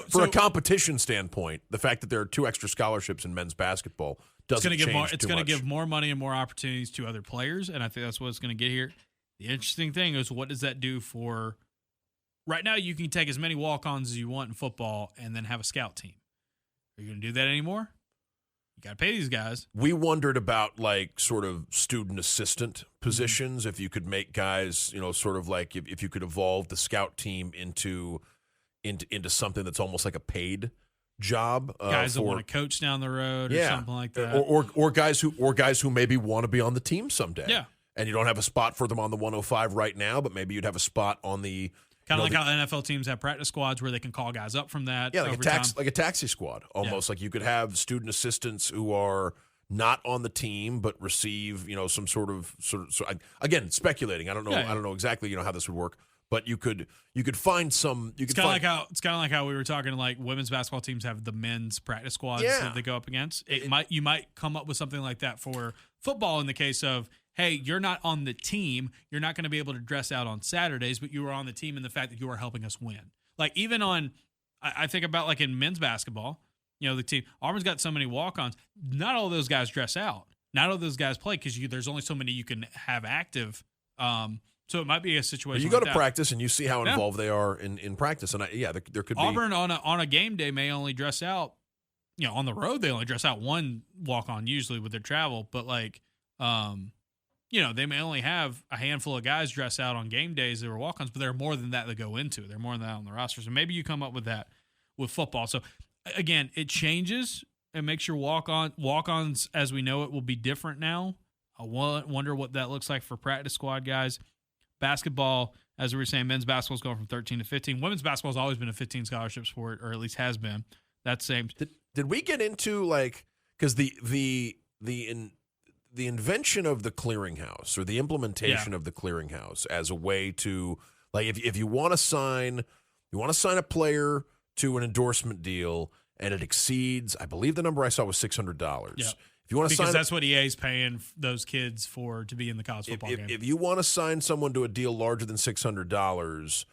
[SPEAKER 2] for a competition standpoint, the fact that there are 2 extra scholarships in men's basketball doesn't change too much.
[SPEAKER 1] It's going to give more money and more opportunities to other players, and I think that's what it's going to get here. The interesting thing is, what does that do for – right now you can take as many walk-ons as you want in football and then have a scout team. Are you going to do that anymore? You got to pay these guys.
[SPEAKER 2] We wondered about sort of student assistant positions, if you could make guys, sort of like if you could evolve the scout team into something that's almost like a paid job.
[SPEAKER 1] Guys that want to coach down the road or something like that.
[SPEAKER 2] Or guys who maybe want to be on the team someday.
[SPEAKER 1] Yeah.
[SPEAKER 2] And you don't have a spot for them on the 105 right now, but maybe you'd have a spot on the
[SPEAKER 1] kind of like how NFL teams have practice squads where they can call guys up from that.
[SPEAKER 2] Yeah, like a taxi squad almost. Yeah. Like you could have student assistants who are not on the team but receive some sort of again, speculating. I don't know. I don't know exactly how this would work, but you could find some. It's kind
[SPEAKER 1] of like how we were talking. Like women's basketball teams have the men's practice squads that they go up against. You might come up with something like that for football in the case of, hey, you're not on the team. You're not going to be able to dress out on Saturdays, but you are on the team in the fact that you are helping us win. Like even on, I think about like in men's basketball, the team, Auburn's got so many walk-ons. Not all those guys dress out. Not all those guys play because there's only so many you can have active. So it might be a situation.
[SPEAKER 2] You go to practice and you see how involved they are in practice. And there could be.
[SPEAKER 1] Auburn on a game day may only dress out, on the road, they only dress out one walk-on usually with their travel, but they may only have a handful of guys dress out on game days that were walk-ons, but there are more than that go into it. There are more than that on the roster. So maybe you come up with that with football. So, again, it changes and makes your walk-ons as we know it will be different now. I wonder what that looks like for practice squad guys. Basketball, as we were saying, men's basketball is going from 13 to 15. Women's basketball has always been a 15 scholarship sport, or at least has been. That's same.
[SPEAKER 2] Did we get into because the invention of the clearinghouse or the implementation of the clearinghouse as a way to if you want to sign a player to an endorsement deal and it exceeds, I believe the number I saw was $600.
[SPEAKER 1] Yeah.
[SPEAKER 2] If you want to
[SPEAKER 1] because that's what EA is paying those kids to be in the college football game.
[SPEAKER 2] If you want to sign someone to a deal larger than $600,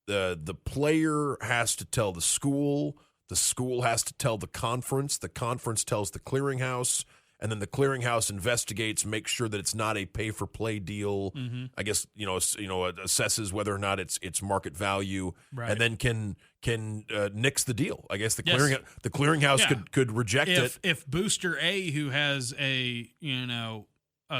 [SPEAKER 2] the player has to tell the school has to tell the conference tells the clearinghouse, and then the clearinghouse investigates, makes sure that it's not a pay-for-play deal.
[SPEAKER 1] Mm-hmm.
[SPEAKER 2] I guess assesses whether or not it's market value,
[SPEAKER 1] Right.
[SPEAKER 2] and then can nix the deal. I guess the
[SPEAKER 1] Yes.
[SPEAKER 2] clearinghouse
[SPEAKER 1] Yeah.
[SPEAKER 2] could reject it.
[SPEAKER 1] If Booster A, who has a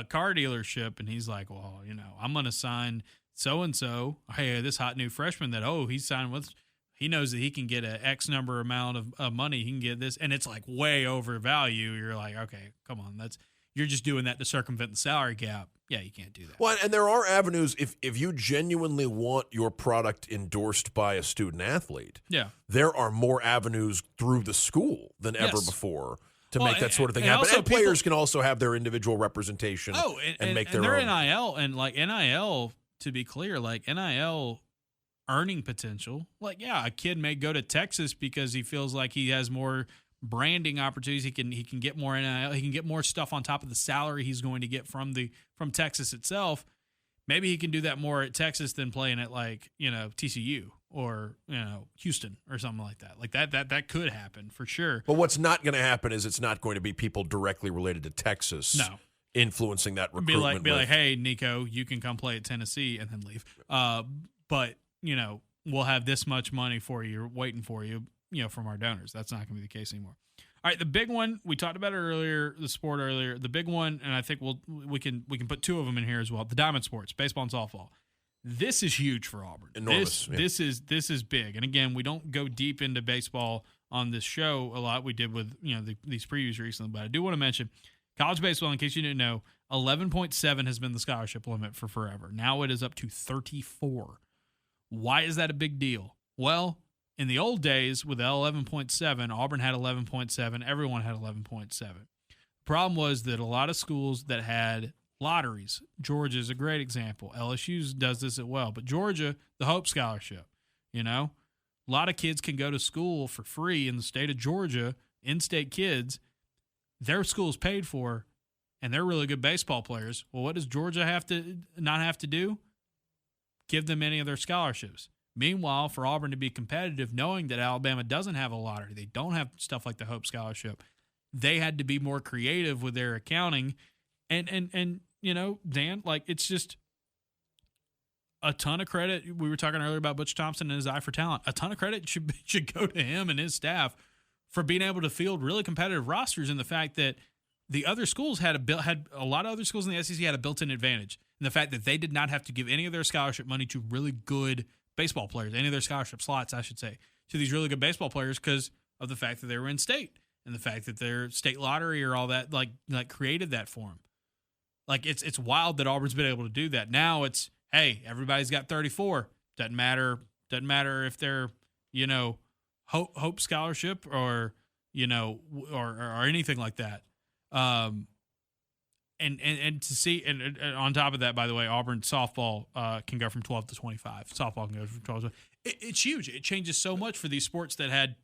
[SPEAKER 1] car dealership, and he's like, well, I'm going to sign so and so. Hey, this hot new freshman that he's signed with. He knows that he can get an X number amount of money. He can get this, and it's like way over value. You're like, okay, come on, you're just doing that to circumvent the salary gap. Yeah, you can't do that.
[SPEAKER 2] Well, and there are avenues if you genuinely want your product endorsed by a student athlete.
[SPEAKER 1] Yeah,
[SPEAKER 2] there are more avenues through the school than ever before to make that sort of thing happen. And players can also have their individual representation. And make their own
[SPEAKER 1] NIL, and like NIL. To be clear, like NIL earning potential, like a kid may go to Texas because he feels like he has more branding opportunities. He can get more NIL. He can get more stuff on top of the salary he's going to get from Texas itself. Maybe he can do that more at Texas than playing at TCU or Houston or something like that. Like that could happen for sure.
[SPEAKER 2] But what's not going to happen is it's not going to be people directly related to Texas.
[SPEAKER 1] No.
[SPEAKER 2] Influencing that recruitment.
[SPEAKER 1] Be like, hey, Nico, you can come play at Tennessee and then leave. But we'll have this much money for you, waiting for you, from our donors. That's not going to be the case anymore. All right, the big one we talked about it earlier, the sport earlier. The big one, and I think we can put two of them in here as well. The diamond sports, baseball and softball. This is huge for Auburn.
[SPEAKER 2] Enormous.
[SPEAKER 1] This is big. And again, we don't go deep into baseball on this show a lot. We did with these previews recently, but I do want to mention. College baseball, in case you didn't know, 11.7 has been the scholarship limit for forever. Now it is up to 34. Why is that a big deal? Well, in the old days with 11.7, Auburn had 11.7. Everyone had 11.7. The problem was that a lot of schools that had lotteries, Georgia is a great example. LSU does this as well. But Georgia, the Hope Scholarship, a lot of kids can go to school for free in the state of Georgia, in-state kids. Their school's paid for, and they're really good baseball players. Well, what does Georgia not have to do? Give them any of their scholarships. Meanwhile, for Auburn to be competitive, knowing that Alabama doesn't have a lottery, they don't have stuff like the Hope Scholarship, they had to be more creative with their accounting. And Dan, like, it's just a ton of credit. We were talking earlier about Butch Thompson and his eye for talent. A ton of credit should go to him and his staff for being able to field really competitive rosters, and the fact that the other schools had a lot of other schools in the SEC had a built-in advantage, and the fact that they did not have to give any of their scholarship money to really good baseball players, any of their scholarship slots, I should say, to these really good baseball players because of the fact that they were in state and the fact that their state lottery or all that like created that for them. Like it's wild that Auburn's been able to do that. Now it's, hey, everybody's got 34. Doesn't matter if they're Hope Scholarship or or anything like that. And to see and on top of that, by the way, Auburn softball can go from 12 to 25. Softball can go from 12 to 25. It's huge. It changes so much for these sports that had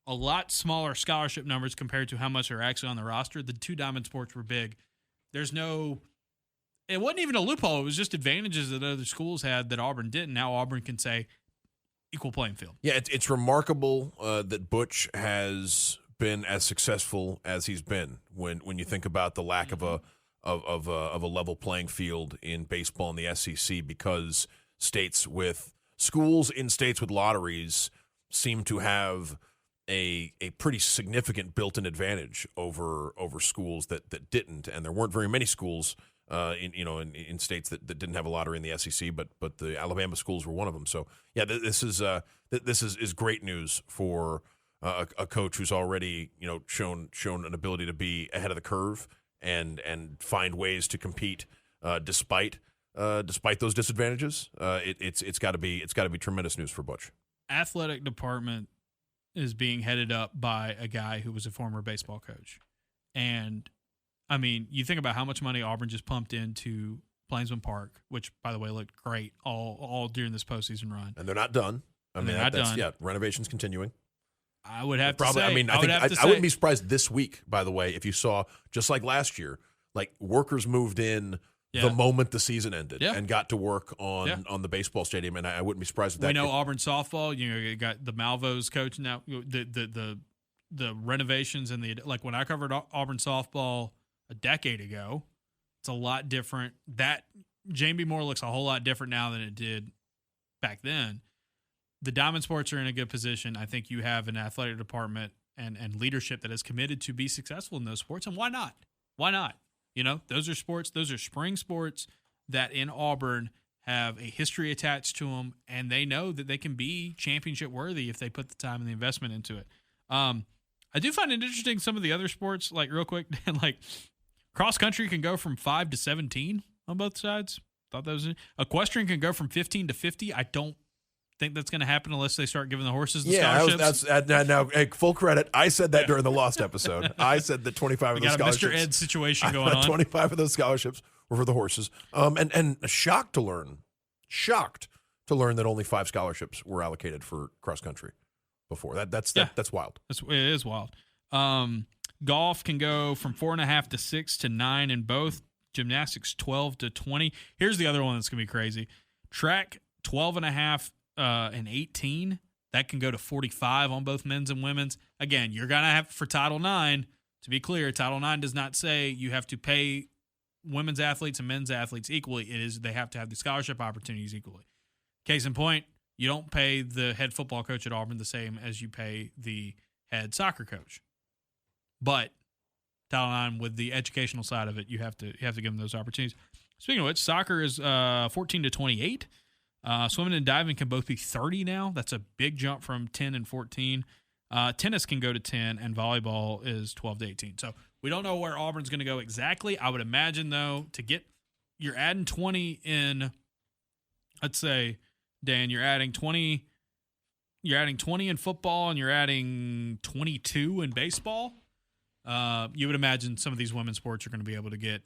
[SPEAKER 1] a lot smaller scholarship numbers compared to how much are actually on the roster. The two diamond sports were big. It wasn't even a loophole. It was just advantages that other schools had that Auburn didn't. Now Auburn can say equal playing field.
[SPEAKER 2] Yeah, it's remarkable that Butch has been as successful as he's been when you think about the lack of a level playing field in baseball in the SEC, because schools in states with lotteries seem to have a pretty significant built-in advantage over schools that didn't, and there weren't very many schools in states that didn't have a lottery in the SEC, but the Alabama schools were one of them. So yeah, this is great news for a coach who's already shown an ability to be ahead of the curve and find ways to compete despite those disadvantages. It's got to be tremendous news for Butch.
[SPEAKER 1] Athletic department is being headed up by a guy who was a former baseball coach, and I mean, you think about how much money Auburn just pumped into Plainsman Park, which, by the way, looked great all during this postseason run.
[SPEAKER 2] And they're not done.
[SPEAKER 1] They're not done.
[SPEAKER 2] Yeah, renovation's continuing.
[SPEAKER 1] I would have to say.
[SPEAKER 2] I mean, I wouldn't be surprised this week, by the way, if you saw, just like last year, like workers moved in the moment the season ended and got to work on the baseball stadium, and I wouldn't be surprised if that.
[SPEAKER 1] We know Auburn softball. You got the Malvo's coach now. The renovations and like when I covered Auburn softball a decade ago. It's a lot different. That Jamie Moore looks a whole lot different now than it did back then. The Diamond Sports are in a good position. I think you have an athletic department and leadership that is committed to be successful in those sports. And why not? Why not? Those are sports. Those are spring sports that in Auburn have a history attached to them, and they know that they can be championship worthy if they put the time and the investment into it. I do find it interesting, some of the other sports, like real quick, like cross country can go from 5 to 17 on both sides. Thought that was equestrian can go from 15 to 50. I don't think that's going to happen unless they start giving the horses the scholarships.
[SPEAKER 2] Now, full credit. I said that during the Lost episode. I said that 25 of those scholarships.
[SPEAKER 1] Got a Mr. Ed situation going on.
[SPEAKER 2] 25 of those scholarships were for the horses. And shocked to learn that only 5 scholarships were allocated for cross country before. That's wild.
[SPEAKER 1] It is wild. Golf can go from 4.5 to 6 to 9 in both. Gymnastics 12 to 20. Here's the other one that's gonna be crazy. Track 12.5 and 18. That can go to 45 on both men's and women's. Again, you're gonna have for Title IX. To be clear, Title IX does not say you have to pay women's athletes and men's athletes equally. It is they have to have the scholarship opportunities equally. Case in point, you don't pay the head football coach at Auburn the same as you pay the head soccer coach. But Title IX, with the educational side of it, you have to give them those opportunities. Speaking of which, soccer is 14 to 28. Swimming and diving can both be 30 now. That's a big jump from 10 and 14. Tennis can go to 10, and volleyball is 12 to 18. So we don't know where Auburn's going to go exactly. I would imagine, though, you're adding 20 in, let's say, Dan, you're adding 20 in football, and you're adding 22 in baseball. You would imagine some of these women's sports are going to be able to get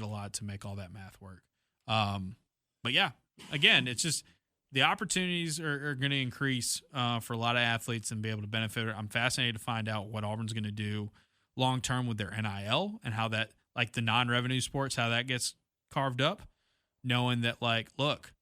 [SPEAKER 1] a lot to make all that math work. But yeah, again, it's just the opportunities are going to increase for a lot of athletes and be able to benefit. I'm fascinated to find out what Auburn's going to do long term with their NIL and how that, like the non-revenue sports, how that gets carved up. Knowing that, like, look,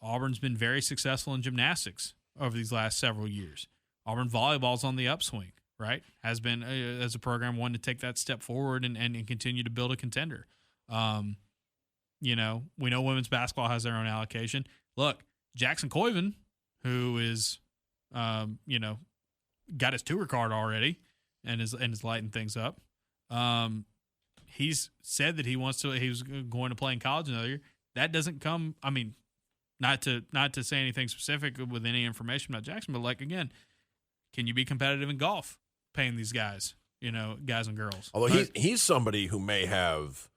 [SPEAKER 1] Auburn's been very successful in gymnastics over these last several years. Auburn volleyball's on the upswing. Right, has been as a program one to take that step forward and continue to build a contender. We know women's basketball has their own allocation. Look, Jackson Cohen, who is, got his tour card already and is lighting things up. He's said that he was going to play in college another year. That doesn't come. I mean, not to say anything specific with any information about Jackson, but like again, can you be competitive in golf? Paying these guys, guys and girls.
[SPEAKER 2] Although he's somebody who may have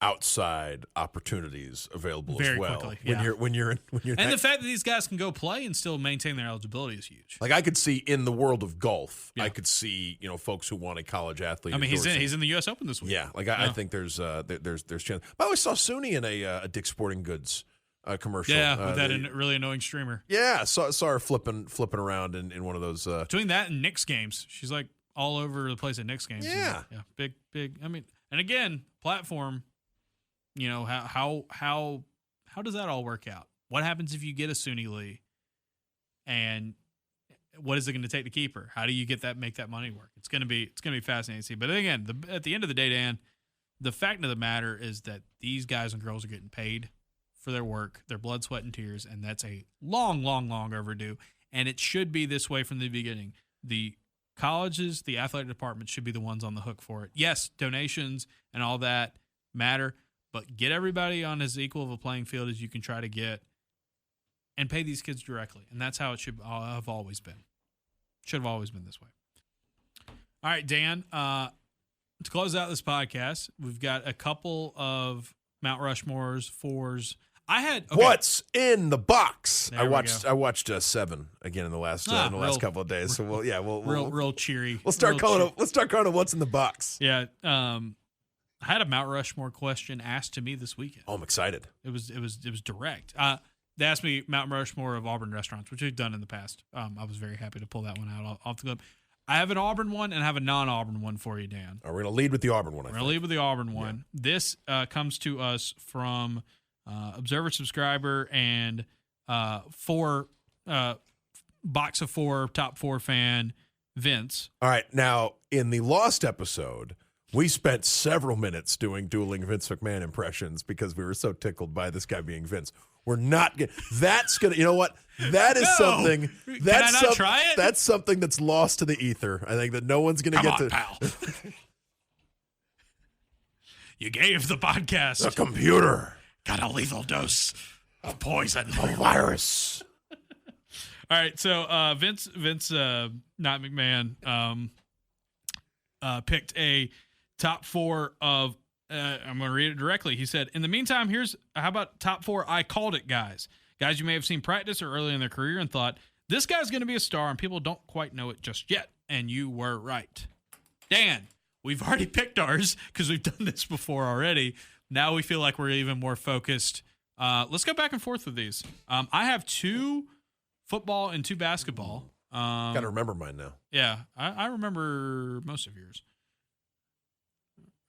[SPEAKER 2] outside opportunities available
[SPEAKER 1] very
[SPEAKER 2] as well.
[SPEAKER 1] Quickly, yeah.
[SPEAKER 2] when you're
[SPEAKER 1] the fact that these guys can go play and still maintain their eligibility is huge.
[SPEAKER 2] Like I could see in the world of golf, I could see folks who want a college athlete.
[SPEAKER 1] I mean, he's in the U.S. Open this week.
[SPEAKER 2] Yeah, like I think there's chance. By the way, I saw SUNY in a Dick's Sporting Goods commercial.
[SPEAKER 1] Yeah, with that really annoying streamer.
[SPEAKER 2] Yeah, saw her flipping around in one of those.
[SPEAKER 1] Between that and Knicks games, she's like all over the place at Knicks games.
[SPEAKER 2] Yeah,
[SPEAKER 1] big. I mean, and again, platform. How does that all work out? What happens if you get a SUNY Lee, and what is it going to take to keep her? How do you make that money work? It's going to be fascinating to see. But again, at the end of the day, Dan, the fact of the matter is that these guys and girls are getting paid for their work, their blood, sweat, and tears, and that's a long, long, long overdue. And it should be this way from the beginning. The colleges, the athletic department should be the ones on the hook for it. Yes, donations and all that matter, but get everybody on as equal of a playing field as you can try to get and pay these kids directly. And that's how it should have always been. Should have always been this way. All right, Dan, to close out this podcast, we've got a couple of Mount Rushmores, fours.
[SPEAKER 2] What's in the box? I watched 7 again in the last couple of days. So we'll
[SPEAKER 1] real cheery.
[SPEAKER 2] Let's start calling it what's in the box.
[SPEAKER 1] Yeah. I had a Mount Rushmore question asked to me this weekend.
[SPEAKER 2] Oh, I'm excited.
[SPEAKER 1] It was direct. They asked me Mount Rushmore of Auburn restaurants, which we've done in the past. I was very happy to pull that one out off the clip. I have an Auburn one and I have a non-Auburn one for you, Dan.
[SPEAKER 2] We're going to lead with the Auburn one.
[SPEAKER 1] We're going to lead with the Auburn one. Yeah. This comes to us from Observer subscriber and box of 4 top 4 fan Vince.
[SPEAKER 2] All right, now in the Lost episode, We spent several minutes doing dueling Vince McMahon impressions because we were so tickled by this guy being Vince. We're not going to. That's going to, you know what? That is something. That's
[SPEAKER 1] Can I not try it?
[SPEAKER 2] That's something that's lost to the ether. I think that no one's going to get to.
[SPEAKER 1] Pal. You gave the podcast.
[SPEAKER 2] The computer.
[SPEAKER 1] Got a lethal dose of poison.
[SPEAKER 2] A virus.
[SPEAKER 1] All right, so Vince, not McMahon, picked a top 4 of. I'm going to read it directly. He said, "In the meantime, how about top 4 I called it guys you may have seen practice or early in their career and thought this guy's going to be a star, and people don't quite know it just yet, and you were right." Dan, we've already picked ours because we've done this before already. Now we feel like we're even more focused. Let's go back and forth with these. I have 2 football and 2 basketball.
[SPEAKER 2] Got to remember mine now.
[SPEAKER 1] Yeah, I remember most of yours.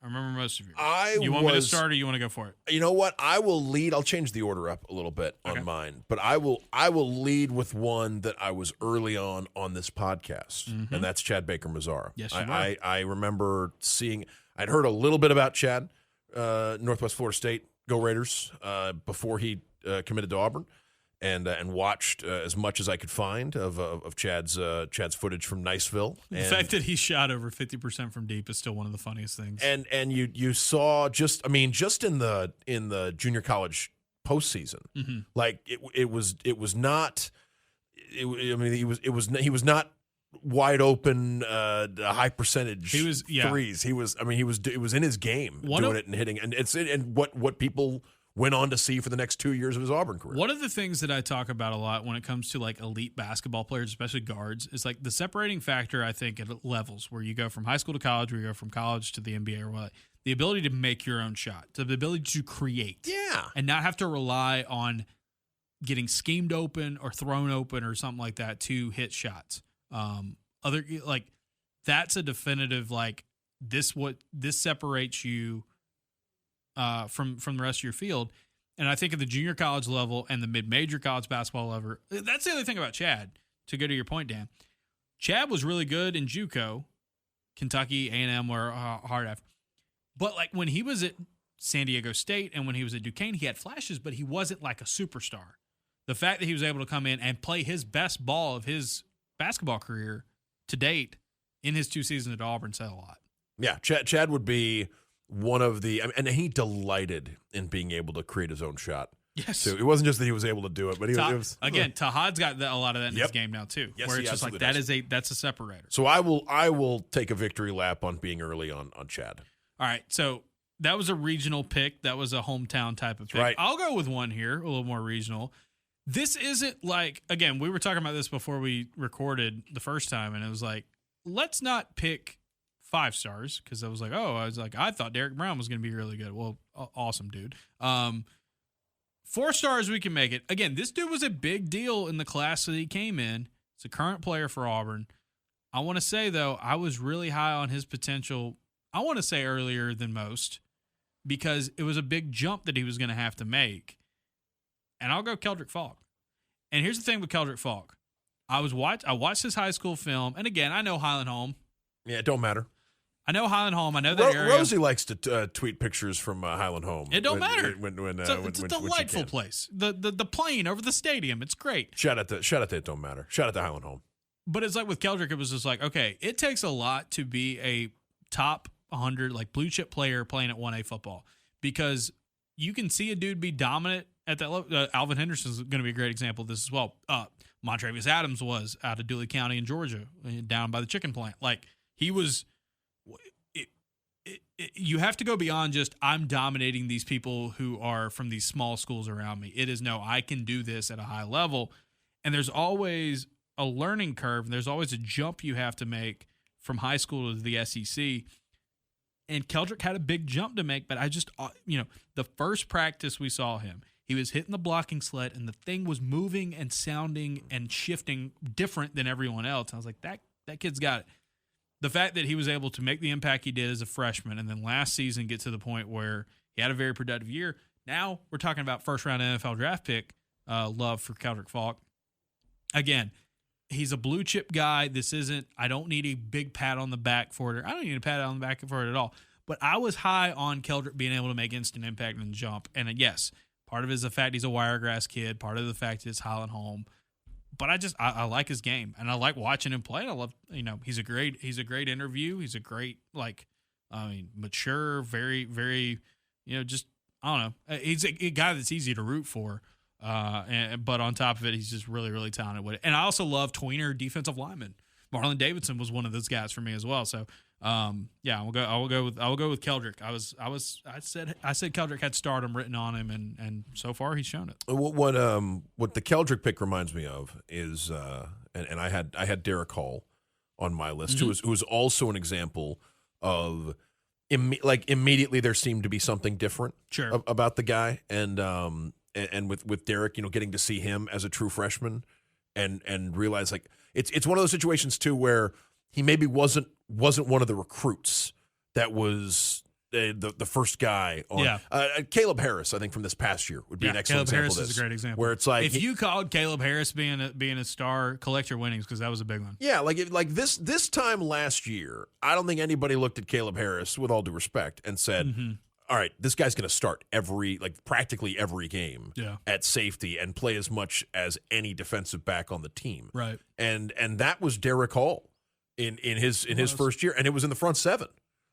[SPEAKER 1] You want me to start, or you want to go for it?
[SPEAKER 2] You know what? I will lead. I'll change the order up a little bit on mine, but I will lead with one that I was early on this podcast, and that's Chad Baker-Mazara.
[SPEAKER 1] Yes, you were.
[SPEAKER 2] I remember seeing. I'd heard a little bit about Chad, Northwest Florida State, go Raiders, before he committed to Auburn. And watched as much as I could find of Chad's footage from Niceville.
[SPEAKER 1] The fact that he shot over 50% from deep is still one of the funniest things.
[SPEAKER 2] And you saw just in the junior college postseason, like it was not. He was not wide open, high percentage threes. It was in his game doing it and hitting, and what people went on to see for the next 2 years of his Auburn career.
[SPEAKER 1] One of the things that I talk about a lot when it comes to like elite basketball players, especially guards, is like the separating factor, I think, at levels where you go from high school to college, or you go from college to the NBA or what, the ability to make your own shot, the ability to create.
[SPEAKER 2] Yeah.
[SPEAKER 1] And not have to rely on getting schemed open or thrown open or something like that to hit shots. That's a definitive, this separates you from the rest of your field. And I think at the junior college level and the mid-major college basketball level, that's the other thing about Chad, to go to your point, Dan. Chad was really good in JUCO. Kentucky, A&M were hard after. But when he was at San Diego State and when he was at Duquesne, he had flashes, but he wasn't like a superstar. The fact that he was able to come in and play his best ball of his basketball career to date in his 2 seasons at Auburn said a lot.
[SPEAKER 2] Yeah, Chad would be one of the, and he delighted in being able to create his own shot.
[SPEAKER 1] Yes.
[SPEAKER 2] Too. It wasn't just that he was able to do it, but he was
[SPEAKER 1] again. Tahad's got a lot of that in his game now too.
[SPEAKER 2] Yes,
[SPEAKER 1] where it's just
[SPEAKER 2] does.
[SPEAKER 1] that's a separator.
[SPEAKER 2] So I will take a victory lap on being early on Chad.
[SPEAKER 1] All right, so that was a regional pick. That was a hometown type of pick.
[SPEAKER 2] Right.
[SPEAKER 1] I'll go with one here, a little more regional. This isn't again, we were talking about this before we recorded the first time, and it was let's not pick 5 stars, because I was I thought Derek Brown was going to be really good. Well, awesome, dude. 4 stars, we can make it. Again, this dude was a big deal in the class that he came in. He's a current player for Auburn. I want to say, though, I was really high on his potential. I want to say earlier than most, because it was a big jump that he was going to have to make. And I'll go Keldrick Falk. And here's the thing with Keldrick Falk. I watched his high school film, and again, I know Highland Home.
[SPEAKER 2] Yeah, it don't matter.
[SPEAKER 1] I know Highland Home. I know that area.
[SPEAKER 2] Rosie likes to tweet pictures from Highland Home.
[SPEAKER 1] It don't matter. It's a delightful place. The plane over the stadium. It's great.
[SPEAKER 2] Shout out to it don't matter. Shout out to Highland Home.
[SPEAKER 1] But it's with Keldrick, it was just okay, it takes a lot to be a top 100 blue chip player playing at 1A football, because you can see a dude be dominant at that level. Alvin Henderson is going to be a great example of this as well. Montravius Adams was out of Dooley County in Georgia, down by the chicken plant. He was. You have to go beyond just I'm dominating these people who are from these small schools around me. It is I can do this at a high level, and there's always a learning curve. And there's always a jump you have to make from high school to the SEC. And Keldrick had a big jump to make, but I just the first practice we saw him, he was hitting the blocking sled, and the thing was moving and sounding and shifting different than everyone else. And I was like, that kid's got it. The fact that he was able to make the impact he did as a freshman, and then last season get to the point where he had a very productive year. Now we're talking about first-round NFL draft pick love for Keldrick Falk. Again, he's a blue-chip guy. I don't need a big pat on the back for it. I don't need a pat on the back for it at all. But I was high on Keldrick being able to make instant impact and jump. And yes, part of it is the fact he's a Wiregrass kid. Part of the fact is Highland home. But I like his game, and I like watching him play. I love, he's a great interview. He's a great, mature, very, very, just, I don't know. He's a guy that's easy to root for. But on top of it, he's just really, really talented with it. And I also love tweener defensive linemen. Marlon Davidson was one of those guys for me as well. So, I will go with Keldrick. I said Keldrick had stardom written on him, and so far he's shown it.
[SPEAKER 2] What the Keldrick pick reminds me of is, and I had Derek Hall on my list, who was also an example of immediately there seemed to be something different about the guy, and with Derek, getting to see him as a true freshman, and realize it's one of those situations too where he maybe wasn't one of the recruits that was the first guy on. Yeah. Caleb Harris, I think, from this past year would be an excellent
[SPEAKER 1] Caleb
[SPEAKER 2] example
[SPEAKER 1] Harris is a great example.
[SPEAKER 2] Where it's like,
[SPEAKER 1] if you called Caleb Harris being a star, collect your winnings, because that was a big one.
[SPEAKER 2] Yeah, this time last year, I don't think anybody looked at Caleb Harris, with all due respect, and said, all right, this guy's going to start practically every game at safety and play as much as any defensive back on the team.
[SPEAKER 1] Right.
[SPEAKER 2] And that was Derek Hall in his first year, and it was in the front seven.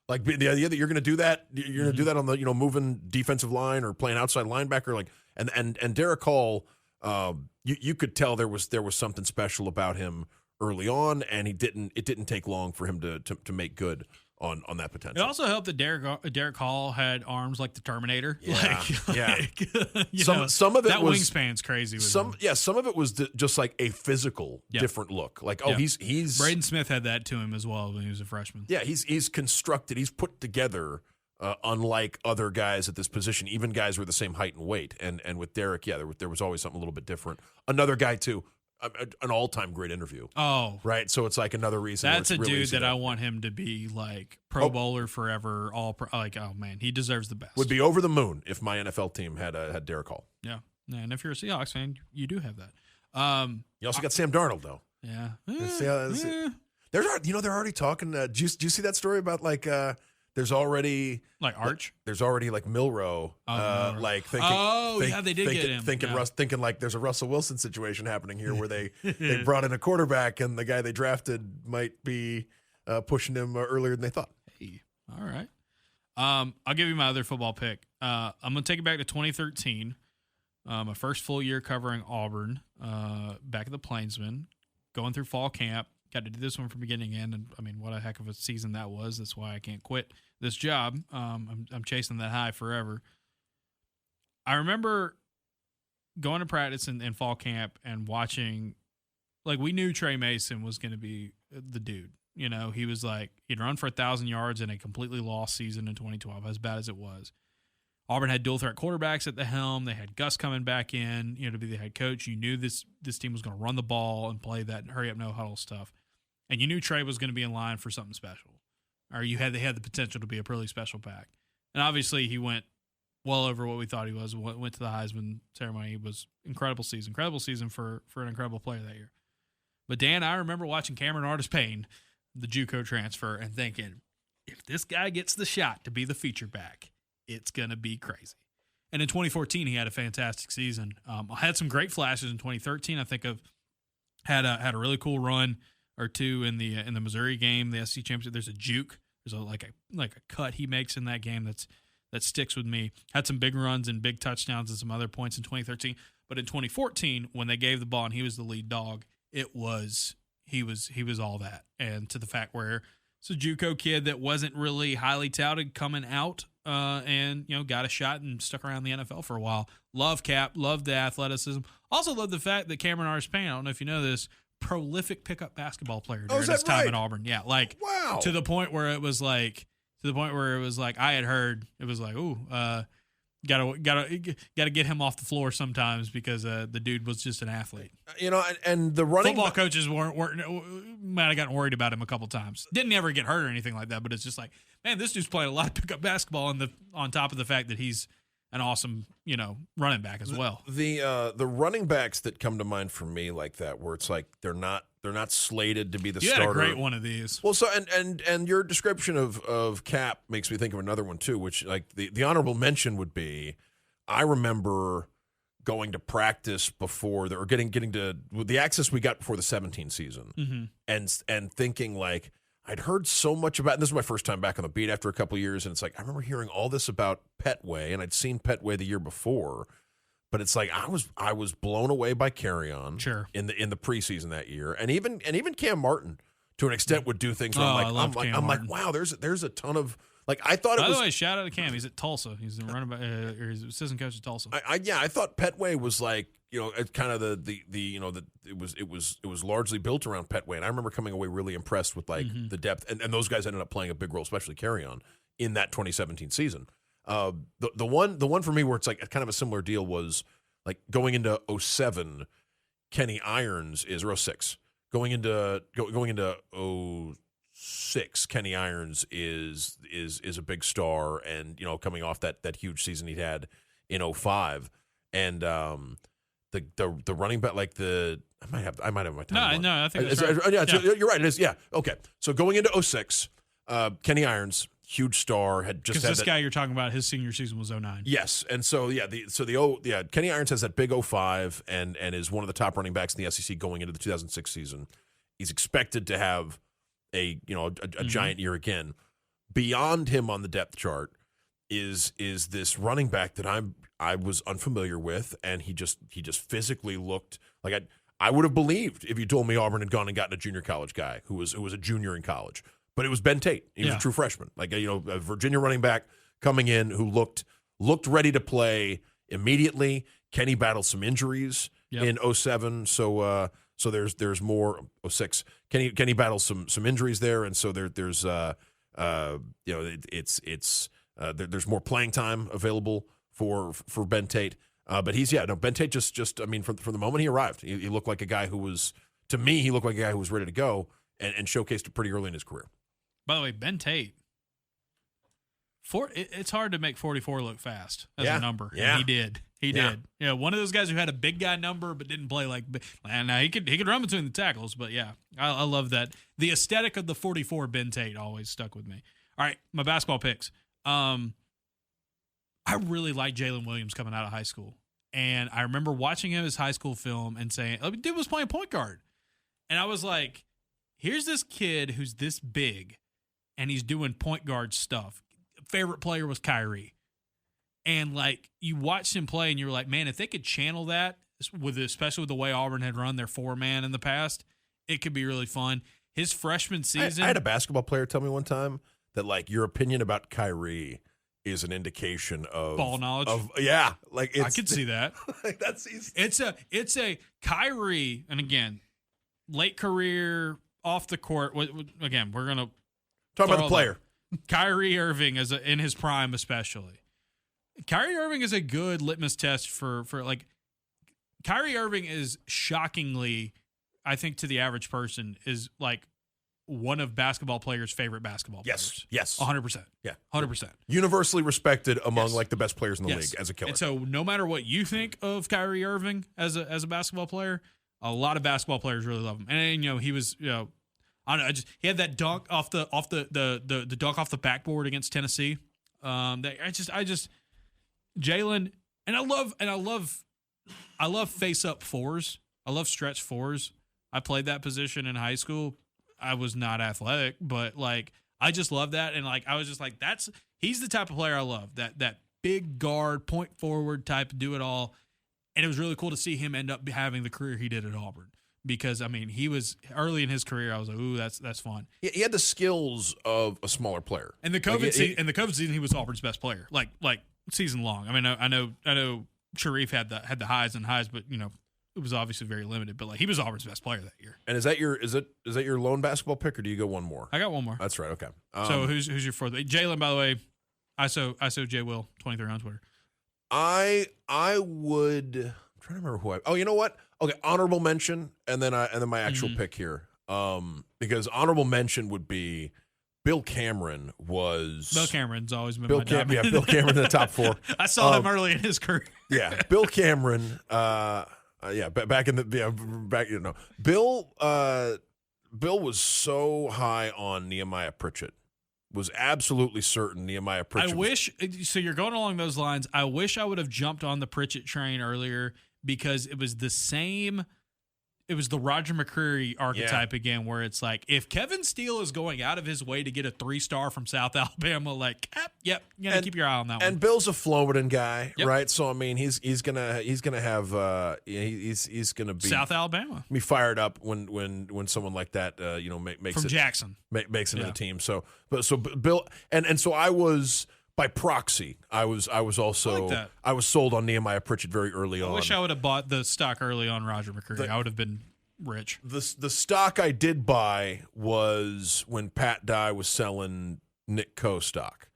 [SPEAKER 2] Like, the idea that you're going to do that, you're going to do that on the moving defensive line or playing outside linebacker, and Derek Hall, you could tell there was something special about him early on, and it didn't take long for him to make good on that potential.
[SPEAKER 1] It also helped that Derek Hall had arms like the Terminator.
[SPEAKER 2] Yeah,
[SPEAKER 1] Some of it that wingspan's crazy.
[SPEAKER 2] Some of it was just like a physical different look. He's
[SPEAKER 1] Braden Smith had that to him as well when he was a freshman.
[SPEAKER 2] Yeah, he's constructed. He's put together. Unlike other guys at this position, even guys who are the same height and weight, and with Derek, there was always something a little bit different. Another guy too. An all-time great interview. Oh, right. So it's like another reason.
[SPEAKER 1] That's a dude that I want him to be like Pro Bowler forever. Oh man, he deserves the best.
[SPEAKER 2] Would be over the moon if my NFL team had Derek Hall.
[SPEAKER 1] Yeah, and if you're a Seahawks fan, you do have that.
[SPEAKER 2] You also got Sam Darnold though.
[SPEAKER 1] Yeah.
[SPEAKER 2] They're already talking. Do you see that story about there's already
[SPEAKER 1] Arch.
[SPEAKER 2] There's already Milrow, thinking.
[SPEAKER 1] They did get him.
[SPEAKER 2] Thinking there's a Russell Wilson situation happening here where they brought in a quarterback and the guy they drafted might be pushing him earlier than they thought.
[SPEAKER 1] Hey, all right. I'll give you my other football pick. I'm gonna take it back to 2013. My first full year covering Auburn. Back at the Plainsman, going through fall camp. Got to do this one from beginning to end, and I mean, what a heck of a season that was. That's why I can't quit this job. I'm chasing that high forever. I remember going to practice in fall camp and watching, we knew Trey Mason was going to be the dude. He was he'd run for 1,000 yards in a completely lost season in 2012, as bad as it was. Auburn had dual threat quarterbacks at the helm. They had Gus coming back in, to be the head coach. You knew this team was going to run the ball and play that hurry up, no huddle stuff. And you knew Trey was going to be in line for something special, or they had the potential to be a really special back. And obviously, he went well over what we thought he was. Went to the Heisman ceremony. It was incredible season for an incredible player that year. But Dan, I remember watching Cameron Artis-Payne, the JUCO transfer, and thinking, if this guy gets the shot to be the feature back, it's going to be crazy. And in 2014, he had a fantastic season. I had some great flashes in 2013. I think had a really cool run or two in the Missouri game, the SEC championship. There's a juke. There's a cut he makes in that game that sticks with me. Had some big runs and big touchdowns and some other points in 2013. But in 2014, when they gave the ball and he was the lead dog, he was all that. And to the fact where it's a JUCO kid that wasn't really highly touted coming out, and got a shot and stuck around the NFL for a while. Love Cap, love the athleticism. Also love the fact that Cameron Artis-Payne, I don't know if you know this, prolific pickup basketball player during his time at Auburn. Yeah,
[SPEAKER 2] wow.
[SPEAKER 1] To the point where it was I had heard it was gotta get him off the floor sometimes because the dude was just an athlete.
[SPEAKER 2] And the running
[SPEAKER 1] football coaches might have gotten worried about him a couple times. Didn't ever get hurt or anything like that, but it's just man, this dude's playing a lot of pickup basketball, and on top of the fact that he's an awesome, running back as well.
[SPEAKER 2] The running backs that come to mind for me like that, where it's they're not They're not slated to be the
[SPEAKER 1] you
[SPEAKER 2] starter.
[SPEAKER 1] You had a great one of these.
[SPEAKER 2] Well, so and your description of Cap makes me think of another one too, which like the honorable mention would be, I remember going to practice before or getting to the access we got before the 17 season, and thinking like I'd heard so much about. And this was my first time back on the beat after a couple of years, and it's like I remember hearing all this about Petway, and I'd seen Petway the year before, but it's like I was blown away by Carry-On in the preseason that year, and even Cam Martin to an extent would do things where I'm like wow, there's a ton of. Like I thought. By the way,
[SPEAKER 1] shout out to Cam. He's at Tulsa. He's the running back, or he's assistant coach at Tulsa.
[SPEAKER 2] I thought Petway was like it's kind of it was largely built around Petway, and I remember coming away really impressed with like the depth, and those guys ended up playing a big role, especially Carry-On in that 2017 season. The one for me where it's like kind of a similar deal was like going into 07, Kenny Irons is or 06 going into 06, Kenny Irons is a big star, and coming off that huge season he had in 05, and the running back like I might have my time.
[SPEAKER 1] No, I think that's right.
[SPEAKER 2] Yeah, you're right. It is. Yeah, okay. So going into 06, Kenny Irons, huge star, had just had
[SPEAKER 1] this guy you're talking about. His senior season was 09.
[SPEAKER 2] Yes, and so Kenny Irons has that big 05 and is one of the top running backs in the SEC going into the 2006 season. He's expected to have a giant year again. Beyond him on the depth chart is this running back that I was unfamiliar with, and he just physically looked like I would have believed if you told me Auburn had gone and gotten a junior college guy who was a junior in college, but it was Ben Tate. He was a true freshman, like a Virginia running back coming in who looked ready to play immediately. Kenny battled some injuries in 07, so there's more 06. Kenny battles some injuries there, and so there's there's more playing time available for Ben Tate. But Ben Tate just I mean from the moment he arrived, he looked like a guy who was, to me, he looked like a guy who was ready to go and showcased it pretty early in his career.
[SPEAKER 1] By the way, Ben Tate, it's hard to make 44 look fast as a number.
[SPEAKER 2] Yeah.
[SPEAKER 1] And he did. Yeah, one of those guys who had a big guy number but didn't play like. And he could run between the tackles, but yeah, I love that. The aesthetic of the 44 Ben Tate always stuck with me. All right, my basketball picks. I really like Jalen Williams coming out of high school, and I remember watching him his high school film and saying, "Oh, dude was playing point guard," and I was like, "Here's this kid who's this big, and he's doing point guard stuff." Favorite player was Kyrie. And, like, you watched him play, and you were like, man, if they could channel that, especially with the way Auburn had run their four-man in the past, it could be really fun. His freshman season.
[SPEAKER 2] I had a basketball player tell me one time that, like, your opinion about Kyrie is an indication of
[SPEAKER 1] ball knowledge.
[SPEAKER 2] I
[SPEAKER 1] could see that. It's a Kyrie, and again, late career, off the court. Again, we're going to
[SPEAKER 2] talk about the player.
[SPEAKER 1] Kyrie Irving in his prime, especially. Kyrie Irving is a good litmus test for like. Kyrie Irving is shockingly, I think, to the average person, is like one of basketball players' favorite basketball players.
[SPEAKER 2] Yes,
[SPEAKER 1] 100%.
[SPEAKER 2] Yeah,
[SPEAKER 1] 100%.
[SPEAKER 2] Universally respected among like the best players in the league as a killer.
[SPEAKER 1] And so, no matter what you think of Kyrie Irving as a basketball player, a lot of basketball players really love him. And he was I don't know. He had that dunk off the dunk off the backboard against Tennessee. Jalen, and I love face up fours. I love stretch fours. I played that position in high school. I was not athletic, but like I just love that, and like I was just like, he's the type of player I love. That big guard, point forward type, do it all. And it was really cool to see him end up having the career he did at Auburn. Because, I mean, he was early in his career. I was like, ooh, that's fun.
[SPEAKER 2] He had the skills of a smaller player.
[SPEAKER 1] And the COVID season, he was Auburn's best player, like season long. I mean, I know Sharif had the highs, but it was obviously very limited. But like he was Auburn's best player that year.
[SPEAKER 2] And is that your lone basketball pick, or do you go one more?
[SPEAKER 1] I got one more.
[SPEAKER 2] That's right. Okay.
[SPEAKER 1] So who's your fourth? Jalen, by the way, ISO J Will 23 on Twitter.
[SPEAKER 2] I would. I'm trying to remember who I. Oh, you know what? Okay, honorable mention, and then my actual pick here. Because honorable mention would be Bill Cameron was.
[SPEAKER 1] Bill Cameron's always been my dad.
[SPEAKER 2] Yeah, Bill Cameron in the top four.
[SPEAKER 1] I saw him early in his career.
[SPEAKER 2] Yeah, Bill Cameron. back in the Bill was so high on Nehemiah Pritchett. Was absolutely certain Nehemiah Pritchett.
[SPEAKER 1] So you're going along those lines. I wish I would have jumped on the Pritchett train earlier because it was the same. It was the Roger McCreary archetype again, where it's like, if Kevin Steele is going out of his way to get a 3-star from South Alabama, like, yep, you gotta keep your eye on that one.
[SPEAKER 2] And Bill's a Flomaton guy, right? So I mean, he's gonna have he's gonna be
[SPEAKER 1] South Alabama.
[SPEAKER 2] Be fired up when someone like that makes
[SPEAKER 1] from
[SPEAKER 2] it,
[SPEAKER 1] Jackson
[SPEAKER 2] makes it to the team. So Bill and so I was. By proxy, I was also I was sold on Nehemiah Pritchett very early on.
[SPEAKER 1] I wish I would have bought the stock early on Roger McCreary. I would have been rich.
[SPEAKER 2] The stock I did buy was when Pat Dye was selling Nick Coe stock,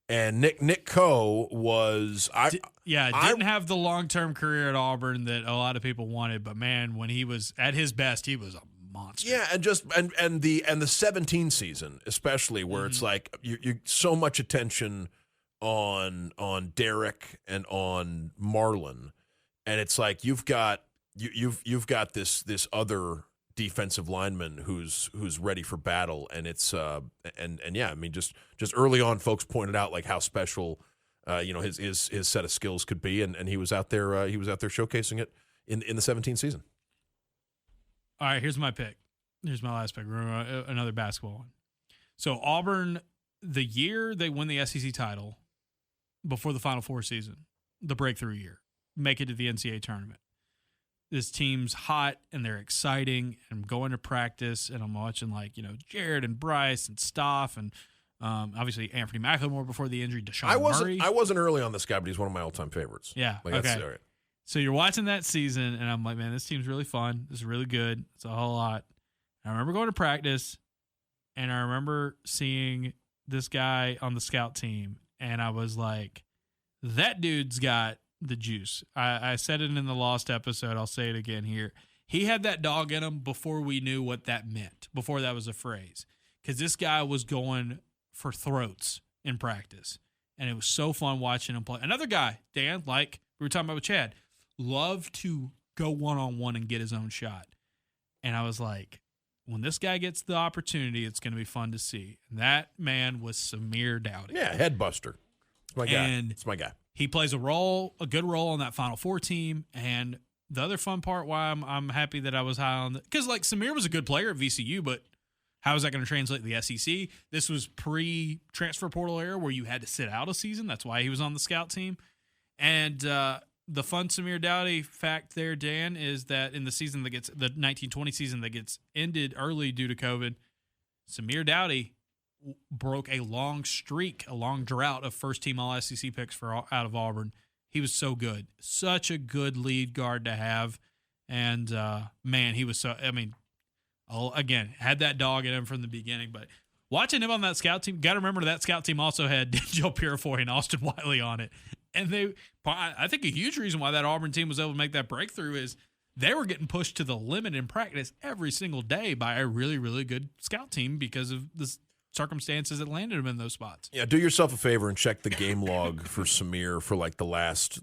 [SPEAKER 2] and Nick Coe was
[SPEAKER 1] didn't have the long-term career at Auburn that a lot of people wanted, but man, when he was at his best, he was a monster.
[SPEAKER 2] Yeah, and the 17 season especially, where it's like you so much attention on Derek and on Marlon, and it's like you've got this other defensive lineman who's ready for battle, and it's just early on, folks pointed out like how special his set of skills could be, and he was out there showcasing it in the 17 season.
[SPEAKER 1] All right, here's my pick. Here's my last pick. We're another basketball one. So Auburn, the year they win the SEC title before the Final Four season, the breakthrough year, make it to the NCAA tournament. This team's hot and they're exciting. And I'm going to practice and I'm watching Jared and Bryce and Stoff and obviously Anthony McLemore before the injury. Deshaun Murray.
[SPEAKER 2] I wasn't early on this guy, but he's one of my all-time favorites.
[SPEAKER 1] Yeah. Okay. All right. So you're watching that season and I'm like, man, this team's really fun. This is really good. It's a whole lot. And I remember going to practice and I remember seeing this guy on the scout team. And I was like, that dude's got the juice. I said it in the Lost episode. I'll say it again here. He had that dog in him before we knew what that meant, before that was a phrase. Because this guy was going for throats in practice. And it was so fun watching him play. Another guy, Dan, like we were talking about with Chad, loved to go one-on-one and get his own shot. And I was like, when this guy gets the opportunity, it's going to be fun to see. And that man was Samir Dowdy.
[SPEAKER 2] Yeah, head buster. It's my guy. It's my guy.
[SPEAKER 1] He plays a good role on that Final Four team. And the other fun part why I'm happy that I was high on because Samir was a good player at VCU, but how is that going to translate to the SEC? This was pre-transfer portal era where you had to sit out a season. That's why he was on the scout team. And the fun Samir Dowdy fact there, Dan, is that in the season the 1920 season that gets ended early due to COVID, Samir Dowdy broke a long drought of first-team All-SEC picks out of Auburn. He was so good. Such a good lead guard to have. And, man, he was again, had that dog in him from the beginning. But watching him on that scout team, got to remember that scout team also had Joe Purifoy and Austin Wiley on it. And I think a huge reason why that Auburn team was able to make that breakthrough is they were getting pushed to the limit in practice every single day by a really, really good scout team because of the circumstances that landed him in those spots.
[SPEAKER 2] Yeah, do yourself a favor and check the game log for Samir for the last,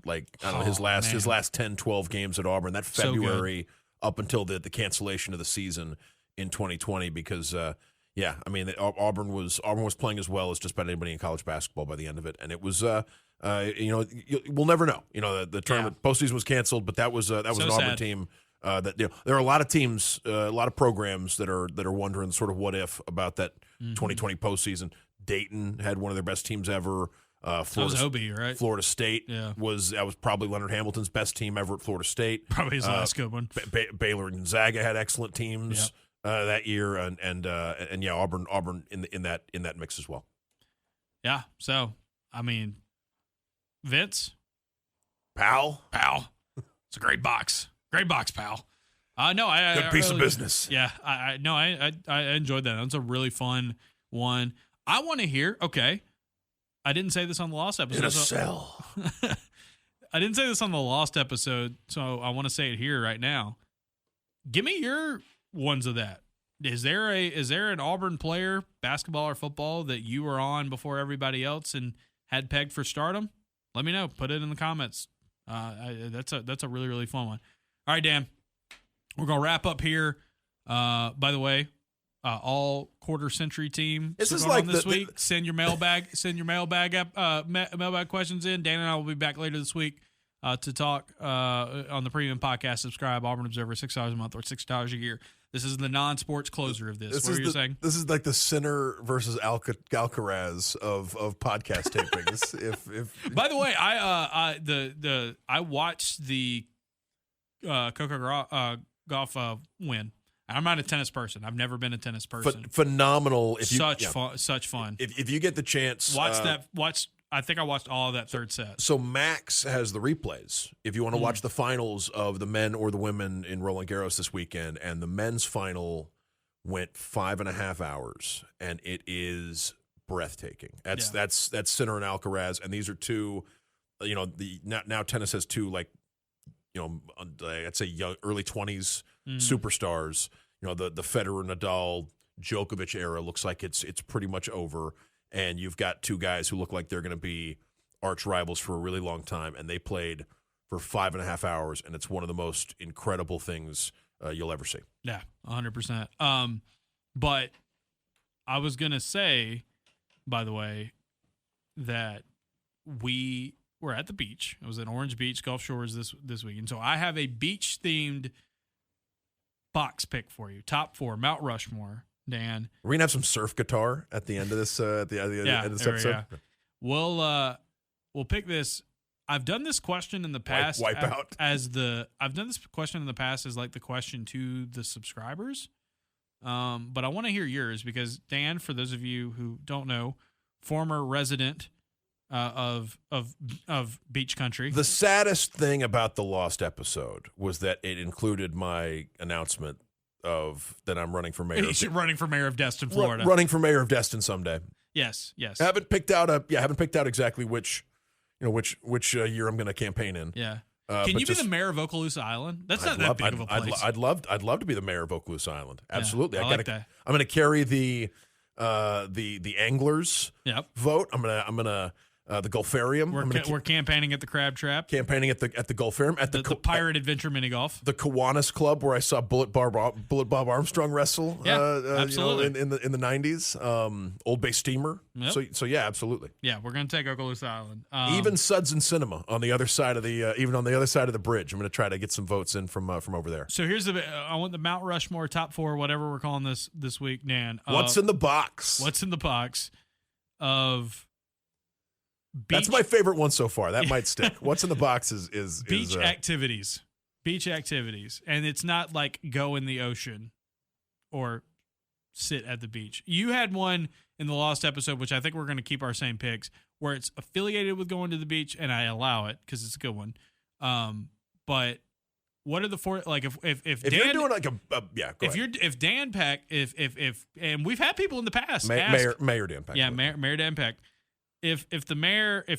[SPEAKER 2] his last 10, 12 games at Auburn. That February up until the cancellation of the season in 2020 because Auburn was playing as well as just about anybody in college basketball by the end of it, and it was we'll never know. The tournament postseason was canceled, but that was an Auburn team. There are a lot of teams, a lot of programs that are wondering sort of what if about that 2020 postseason. Dayton had one of their best teams ever. Florida State was probably Leonard Hamilton's best team ever at Florida State.
[SPEAKER 1] Probably his last good one.
[SPEAKER 2] Baylor and Gonzaga had excellent teams that year, and Auburn in that mix as well.
[SPEAKER 1] Yeah. So Vince,
[SPEAKER 2] pal,
[SPEAKER 1] it's a great box, pal.
[SPEAKER 2] Good piece of business.
[SPEAKER 1] Yeah, I enjoyed that. That's a really fun one. I want to hear. Okay, I didn't say this on the Lost episode.
[SPEAKER 2] In a cell.
[SPEAKER 1] I didn't say this on the Lost episode, so I want to say it here right now. Give me your ones of that. Is there an Auburn player, basketball or football, that you were on before everybody else and had pegged for stardom? Let me know. Put it in the comments. That's a really, really fun one. All right, Dan. We're gonna wrap up here. By the way, all quarter century team.
[SPEAKER 2] This is like
[SPEAKER 1] this week. Send your mailbag. Send your mailbag mailbag questions in. Dan and I will be back later this week to talk on the premium podcast. Subscribe, Auburn Observer, $6 a month or $6 a year. This is the non-sports closer of this. What are you saying?
[SPEAKER 2] This is like the Sinner versus Alcaraz of podcast tapings. if
[SPEAKER 1] By the way, I watched the Coca golf win. I'm not a tennis person. I've never been a tennis person.
[SPEAKER 2] Phenomenal.
[SPEAKER 1] Such fun.
[SPEAKER 2] If you get the chance,
[SPEAKER 1] I think I watched all of that third set.
[SPEAKER 2] So Max has the replays. If you want to watch the finals of the men or the women in Roland Garros this weekend, and the men's final went 5.5 hours, and it is breathtaking. That's Sinner and Alcaraz, and these are two. Now tennis has two I'd say young, early 20s superstars. The Federer, Nadal, Djokovic era looks like it's pretty much over. And you've got two guys who look like they're going to be arch rivals for a really long time, and they played for 5.5 hours, and it's one of the most incredible things you'll ever see.
[SPEAKER 1] Yeah, 100%. But I was going to say, by the way, that we were at the beach. It was at Orange Beach Gulf Shores this week, and so I have a beach-themed box pick for you. Top 4, Mount Rushmore. Dan,
[SPEAKER 2] we're gonna have some surf guitar at the end of this. At the end of this episode,
[SPEAKER 1] we'll pick this. I've done this question in the past.
[SPEAKER 2] Wipe out.
[SPEAKER 1] I've done this question in the past as like the question to the subscribers. But I want to hear yours because Dan, for those of you who don't know, former resident of beach country.
[SPEAKER 2] The saddest thing about the lost episode was that it included my announcement of that I'm running for mayor.
[SPEAKER 1] Running for mayor of Destin, Florida.
[SPEAKER 2] Running for mayor of Destin someday.
[SPEAKER 1] Yes.
[SPEAKER 2] I haven't picked out exactly which year I'm going to campaign in.
[SPEAKER 1] Yeah. Can you be the mayor of Okaloosa Island? That's not that big of a place.
[SPEAKER 2] I'd love to be the mayor of Okaloosa Island. Absolutely.
[SPEAKER 1] Yeah, I like that.
[SPEAKER 2] I'm going to carry the anglers vote. I'm gonna the Gulfarium.
[SPEAKER 1] We're campaigning at the Crab Trap.
[SPEAKER 2] Campaigning at the Gulfarium at the
[SPEAKER 1] Pirate Adventure Mini Golf.
[SPEAKER 2] The Kiwanis Club, where I saw Bullet Bob Armstrong wrestle.
[SPEAKER 1] Absolutely.
[SPEAKER 2] In the 90s. Old Bay Steamer. Yep. So yeah, absolutely.
[SPEAKER 1] Yeah, we're gonna take Okaloosa Island.
[SPEAKER 2] Even Suds and Cinema on the other side of the bridge. I'm gonna try to get some votes in from over there.
[SPEAKER 1] So here's I want the Mount Rushmore top 4, whatever we're calling this week, Dan.
[SPEAKER 2] What's in the box?
[SPEAKER 1] What's in the box of beach?
[SPEAKER 2] That's my favorite one so far. That might stick. What's in the box is
[SPEAKER 1] beach activities. Beach activities. And it's not like go in the ocean or sit at the beach. You had one in the lost episode, which I think we're going to keep our same picks, where it's affiliated with going to the beach, and I allow it because it's a good one. But what are the 4? Like if Dan,
[SPEAKER 2] you're doing like
[SPEAKER 1] if Dan Peck, if and we've had people in the past,
[SPEAKER 2] Mayor Dan Peck,
[SPEAKER 1] Mayor Dan Peck. If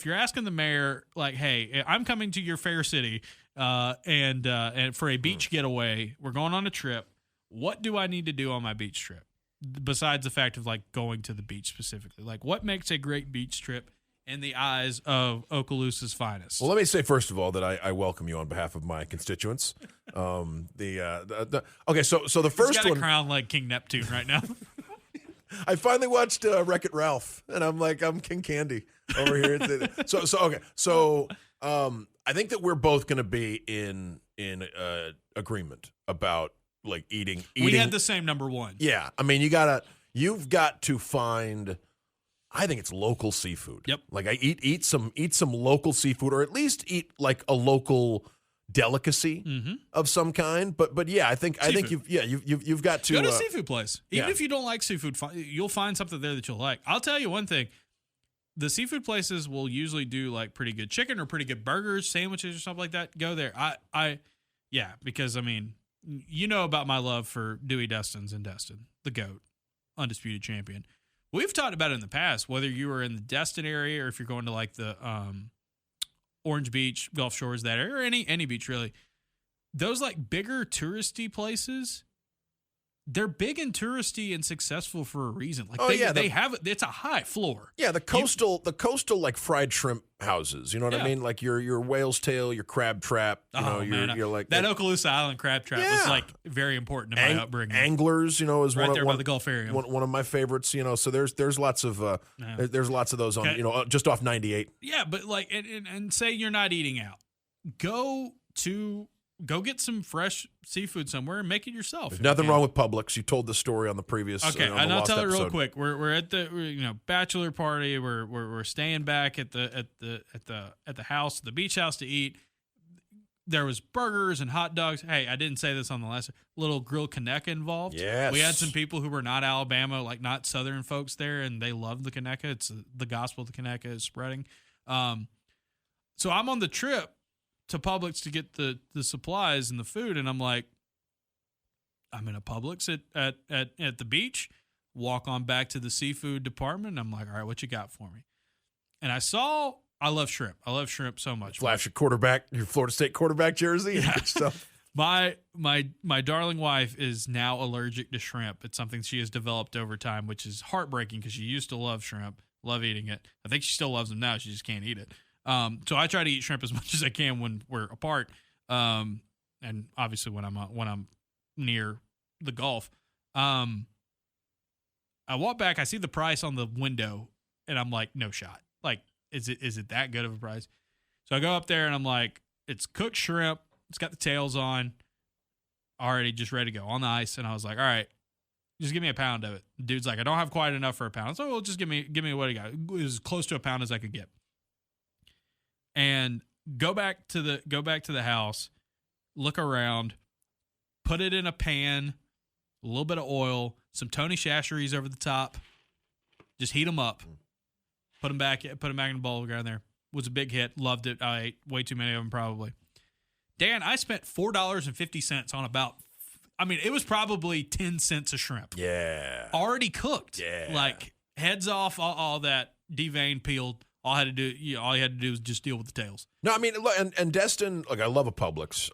[SPEAKER 1] you're asking the mayor, like, hey, I'm coming to your fair city, and for a beach getaway, we're going on a trip. What do I need to do on my beach trip? Besides the fact of like going to the beach specifically, like what makes a great beach trip in the eyes of Okaloosa's finest?
[SPEAKER 2] Well, let me say first of all that I welcome you on behalf of my constituents. Okay, so the first
[SPEAKER 1] He's got
[SPEAKER 2] one,
[SPEAKER 1] a crown like King Neptune right now.
[SPEAKER 2] I finally watched Wreck-It Ralph, and I'm like, I'm King Candy over here. So I think that we're both going to be in agreement about like eating.
[SPEAKER 1] We had the same number one.
[SPEAKER 2] Yeah, I mean, you've got to find. I think it's local seafood.
[SPEAKER 1] Yep.
[SPEAKER 2] Like I eat some local seafood, or at least eat like a local delicacy of some kind. But yeah, I think you've got to
[SPEAKER 1] go to a seafood place. Even if you don't like seafood, you'll find something there that you'll like. I'll tell you one thing: the seafood places will usually do like pretty good chicken or pretty good burgers, sandwiches, or something like that. Go there. Because I mean, you know about my love for Dewey Destin's in Destin, the GOAT, undisputed champion. We've talked about it in the past, whether you were in the Destin area or if you're going to like the Orange Beach, Gulf Shores, that area, or any beach really. Those like bigger touristy places, they're big and touristy and successful for a reason. Like they have it's a high floor.
[SPEAKER 2] Yeah, the coastal like fried shrimp houses. You know what I mean? Like your whale's tail, your crab trap. You're like
[SPEAKER 1] that Okaloosa Island crab trap was like very important in my upbringing.
[SPEAKER 2] Anglers, is
[SPEAKER 1] right
[SPEAKER 2] one
[SPEAKER 1] there by the Gulf area.
[SPEAKER 2] One of my favorites. So there's lots of those on just off 98.
[SPEAKER 1] Yeah, but like and say you're not eating out, go get some fresh seafood somewhere and make it yourself.
[SPEAKER 2] There's nothing wrong with Publix. You told the story on the previous.
[SPEAKER 1] Okay,
[SPEAKER 2] and
[SPEAKER 1] I'll tell it real
[SPEAKER 2] episode.
[SPEAKER 1] quick. We're at the bachelor party. We're staying back at the house, the beach house to eat. There was burgers and hot dogs. Hey, I didn't say this on the last little grilled Conecuh involved.
[SPEAKER 2] Yes,
[SPEAKER 1] we had some people who were not Alabama, like not Southern folks there, and they loved the Conecuh. It's the gospel of the Conecuh is spreading. So I'm on the trip to Publix to get the supplies and the food, and I'm like, I'm in a Publix at the beach, walk on back to the seafood department, and I'm like, all right, what you got for me? And I love shrimp. I love shrimp so much.
[SPEAKER 2] Flash your Florida State quarterback jersey.
[SPEAKER 1] Yeah.
[SPEAKER 2] And stuff.
[SPEAKER 1] My darling wife is now allergic to shrimp. It's something she has developed over time, which is heartbreaking because she used to love shrimp, love eating it. I think she still loves them now. She just can't eat it. So I try to eat shrimp as much as I can when we're apart, and obviously when I'm near the Gulf. I walk back, I see the price on the window, and I'm like, no shot. Like, is it that good of a price? So I go up there and I'm like, it's cooked shrimp. It's got the tails on, already just ready to go on the ice. And I was like, all right, just give me a pound of it. The dude's like, I don't have quite enough for a pound. So well, just give me what you got. It was as close to a pound as I could get. And go back to the house, look around, put it in a pan, a little bit of oil, some Tony Chachere's over the top, just heat them up, put them back in the bowl, go in there. Was a big hit, loved it. I ate way too many of them probably. Dan, I spent $4.50 on it was probably 10 cents a shrimp.
[SPEAKER 2] Yeah.
[SPEAKER 1] Already cooked.
[SPEAKER 2] Yeah.
[SPEAKER 1] Like heads off, all that, deveined, peeled. All you had to do was just deal with the tails.
[SPEAKER 2] No, I mean, and Destin, like I love a Publix.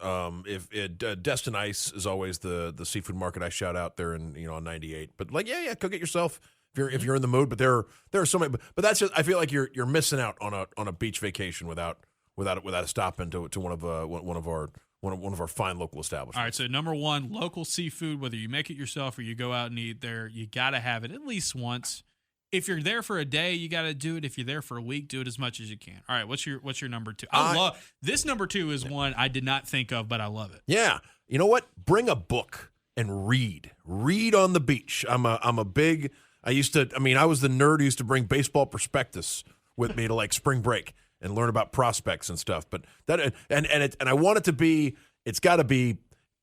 [SPEAKER 2] Destin Ice is always the seafood market I shout out there in on 98. But like, yeah, cook it yourself if you're in the mood. But there are so many. But that's just, I feel like you're missing out on a beach vacation without a stop into one of our fine local establishments.
[SPEAKER 1] All right, so number one, local seafood. Whether you make it yourself or you go out and eat there, you got to have it at least once. If you're there for a day, you got to do it. If you're there for a week, do it as much as you can. All right, what's your number two? I love this. Number two is one I did not think of, but I love it.
[SPEAKER 2] Yeah, you know what? Bring a book and read. Read on the beach. I was the nerd who used to bring baseball prospectus with me to like spring break and learn about prospects and stuff. But that and I want it to be. It's got to be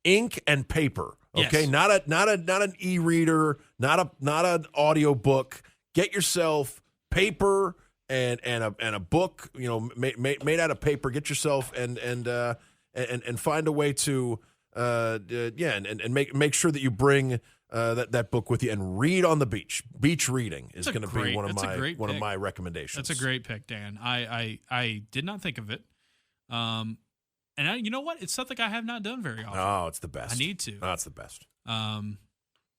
[SPEAKER 2] ink and paper. Okay,
[SPEAKER 1] yes.
[SPEAKER 2] not an e-reader, not an audio book. Get yourself paper and a book, made out of paper. Get yourself and find a way to and make sure that you bring that book with you and read on the beach. Beach reading is going to be one of my recommendations.
[SPEAKER 1] That's a great pick, Dan. I did not think of it. And you know what? It's something I have not done very often.
[SPEAKER 2] Oh, it's the best.
[SPEAKER 1] I need to.
[SPEAKER 2] Oh, it's the best.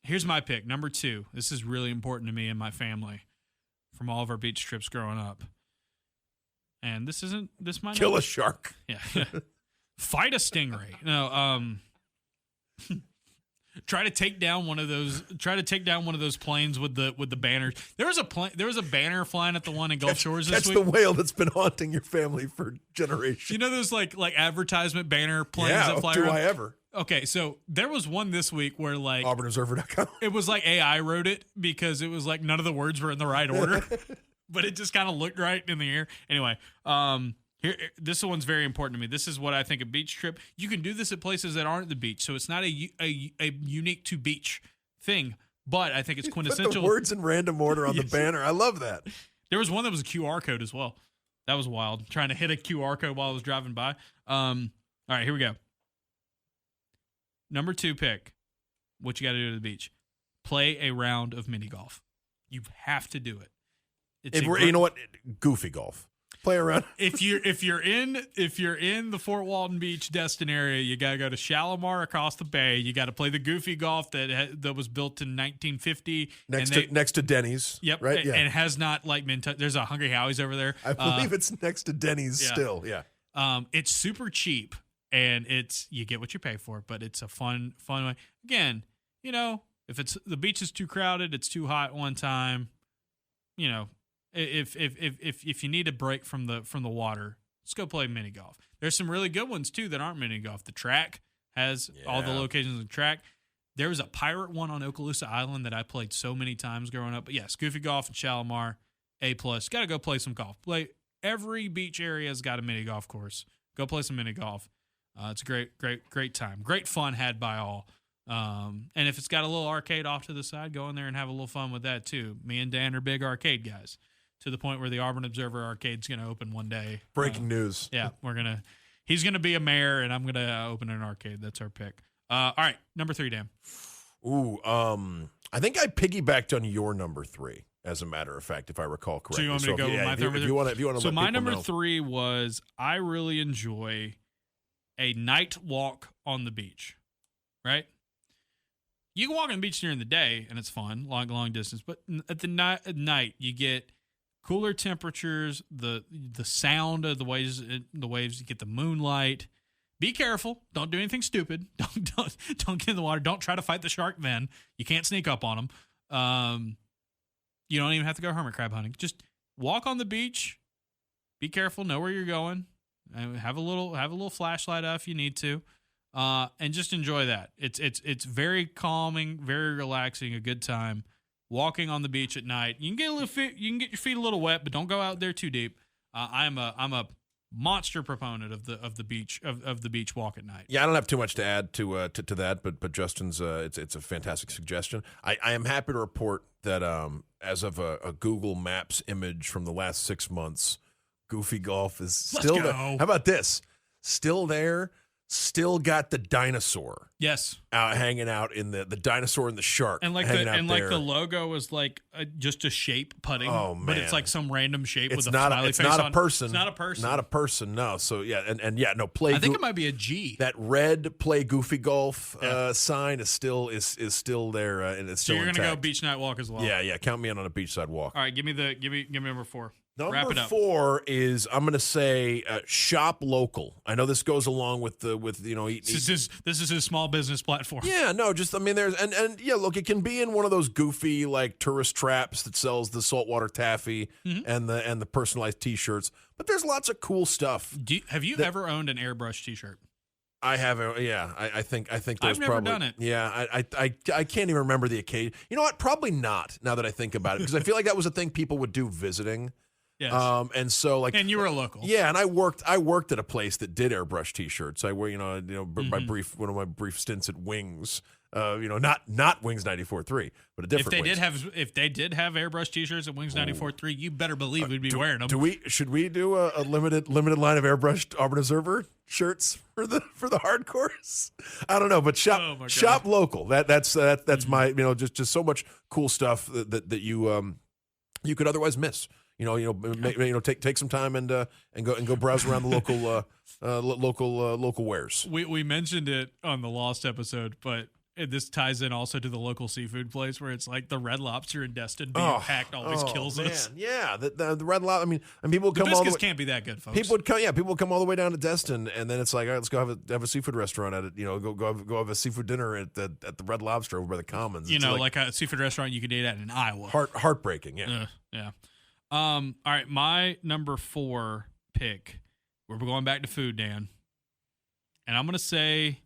[SPEAKER 1] Here's my pick, number two. This is really important to me and my family from all of our beach trips growing up. And this might
[SPEAKER 2] kill a shark.
[SPEAKER 1] Yeah. Fight a stingray. No, try to take down one of those planes with the banners. There was a banner flying at the one in Gulf Shores this week.
[SPEAKER 2] That's the whale that's been haunting your family for generations.
[SPEAKER 1] You know those like advertisement banner planes that fly around?
[SPEAKER 2] Do I ever?
[SPEAKER 1] Okay, so there was one this week where like
[SPEAKER 2] AuburnObserver.com.
[SPEAKER 1] It was like AI wrote it because it was like none of the words were in the right order, but it just kind of looked right in the air. Anyway, here this one's very important to me. This is what I think a beach trip. You can do this at places that aren't the beach, so it's not a unique to beach thing. But I think it's quintessential.
[SPEAKER 2] Put the words in random order on the banner. I love that.
[SPEAKER 1] There was one that was a QR code as well. That was wild. Trying to hit a QR code while I was driving by. All right, here we go. Number two pick, what you got to do to the beach. Play a round of mini golf. You have to do it.
[SPEAKER 2] You know what? Goofy golf. Play around.
[SPEAKER 1] If you're in the Fort Walton Beach, Destin area, you gotta go to Shalimar across the bay. You got to play the Goofy Golf that was built in 1950
[SPEAKER 2] next to Denny's.
[SPEAKER 1] Yep,
[SPEAKER 2] right. Yeah,
[SPEAKER 1] and has not been touched. There's a Hungry Howie's over there.
[SPEAKER 2] I believe it's next to Denny's still. Yeah.
[SPEAKER 1] It's super cheap, and you get what you pay for, but it's a fun way. Again, if the beach is too crowded, it's too hot one time, if you need a break from the water, let's go play mini golf. There's some really good ones too that aren't mini golf. The track has all the locations of the track. There was a pirate one on Okaloosa Island that I played so many times growing up. But yes, Goofy Golf and Shalimar, A+. Got to go play some golf. Every beach area has got a mini golf course. Go play some mini golf. It's a great time. Great fun had by all. And if it's got a little arcade off to the side, go in there and have a little fun with that too. Me and Dan are big arcade guys, to the point where the Auburn Observer Arcade's going to open one day.
[SPEAKER 2] Breaking news.
[SPEAKER 1] Yeah, he's going to be a mayor, and I'm going to open an arcade. That's our pick. All right, number 3, Dan.
[SPEAKER 2] Ooh, I think I piggybacked on your number 3, as a matter of fact, if I recall correctly.
[SPEAKER 1] So you want me to go with my number 3?
[SPEAKER 2] If you want to
[SPEAKER 1] so
[SPEAKER 2] let
[SPEAKER 1] my
[SPEAKER 2] people
[SPEAKER 1] number
[SPEAKER 2] know.
[SPEAKER 1] 3 was, I really enjoy a night walk on the beach, right? You can walk on the beach during the day, and it's fun, long distance. But at night, you get cooler temperatures, the sound of the waves. You get the moonlight. Be careful. Don't do anything stupid. Don't get in the water. Don't try to fight the shark. Then you can't sneak up on them. You don't even have to go hermit crab hunting. Just walk on the beach. Be careful. Know where you're going. Have a little flashlight out if you need to. And just enjoy that. It's very calming, very relaxing, a good time. Walking on the beach at night. You can get your feet a little wet, but don't go out there too deep. I'm a monster proponent of the beach walk at night.
[SPEAKER 2] Yeah, I don't have too much to add to that, but Justin's it's a fantastic suggestion. I am happy to report that as of a Google Maps image from the last 6 months, Goofy Golf is still there. How about this? Still there. Still got the dinosaur.
[SPEAKER 1] Yes.
[SPEAKER 2] Hanging out in the dinosaur and the shark.
[SPEAKER 1] And the logo is just a shape putting.
[SPEAKER 2] Oh, man.
[SPEAKER 1] But it's like some random shape with a
[SPEAKER 2] not
[SPEAKER 1] smiley
[SPEAKER 2] it's
[SPEAKER 1] face
[SPEAKER 2] not
[SPEAKER 1] on.
[SPEAKER 2] a person.
[SPEAKER 1] It's not a person.
[SPEAKER 2] Not a person, no. So yeah, and play.
[SPEAKER 1] I think it might be a G.
[SPEAKER 2] That red play Goofy Golf sign is still there, and it's
[SPEAKER 1] so
[SPEAKER 2] still
[SPEAKER 1] you're
[SPEAKER 2] intact.
[SPEAKER 1] gonna go beach night walk as well.
[SPEAKER 2] Yeah. Count me in on a beachside walk.
[SPEAKER 1] All right, give me number 4.
[SPEAKER 2] Number 4 is, I'm going to say, shop local. I know this goes along with
[SPEAKER 1] This is his small business platform.
[SPEAKER 2] Yeah, no, there's and yeah, look, it can be in one of those goofy like tourist traps that sells the saltwater taffy and the personalized T-shirts. But there's lots of cool stuff.
[SPEAKER 1] Have you ever owned an airbrush T-shirt?
[SPEAKER 2] I have. Yeah, I think those
[SPEAKER 1] I've never
[SPEAKER 2] probably
[SPEAKER 1] done it.
[SPEAKER 2] Yeah, I can't even remember the occasion. You know what? Probably not. Now that I think about it, because I feel like that was a thing people would do visiting.
[SPEAKER 1] Yes.
[SPEAKER 2] And so
[SPEAKER 1] and you were a local.
[SPEAKER 2] Yeah, and I worked at a place that did airbrush T-shirts. I wear, one of my brief stints at Wings. Not Wings 94.3 but a different.
[SPEAKER 1] If they did have airbrush T-shirts at Wings 94.3, you better believe we'd be wearing them.
[SPEAKER 2] Should we do a limited line of airbrushed Auburn Observer shirts for the hardcores? I don't know, but shop local. That's my just so much cool stuff that you could otherwise miss. Take some time and go browse around the local wares.
[SPEAKER 1] We mentioned it on the Lost episode, but this ties in also to the local seafood place where it's like the Red Lobster in Destin being packed always kills us.
[SPEAKER 2] Yeah, the Red Lobster. I mean, and people would come all the way.
[SPEAKER 1] Can't be that good, folks.
[SPEAKER 2] People would come all the way down to Destin, and then it's like, all right, let's go have a seafood restaurant at it. Go have a seafood dinner at the Red Lobster over by the Commons.
[SPEAKER 1] Like a seafood restaurant you could eat at in Iowa.
[SPEAKER 2] Heartbreaking. Yeah.
[SPEAKER 1] Yeah. All right, my number 4 pick. We're going back to food, Dan, and I'm gonna say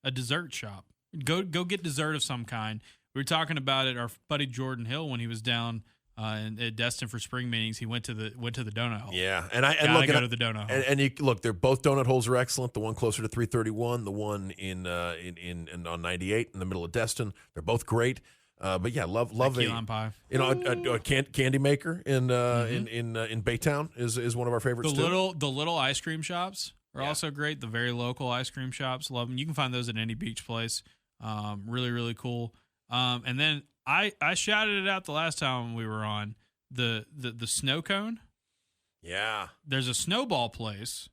[SPEAKER 1] a dessert shop. Go get dessert of some kind. We were talking about it. Our buddy Jordan Hill, when he was down at Destin for spring meetings, he went to the donut hole.
[SPEAKER 2] Yeah,
[SPEAKER 1] go to the donut hole.
[SPEAKER 2] And you look, they're both donut holes are excellent. The one closer to 331, the one in on 98 in the middle of Destin. They're both great. But yeah, love
[SPEAKER 1] key lime pie.
[SPEAKER 2] A candy maker in Baytown is one of our favorites.
[SPEAKER 1] The little ice cream shops are also great. The very local ice cream shops, love them. You can find those at any beach place. Really, really cool. And then I shouted it out the last time we were on the snow cone.
[SPEAKER 2] Yeah.
[SPEAKER 1] There's a snowball place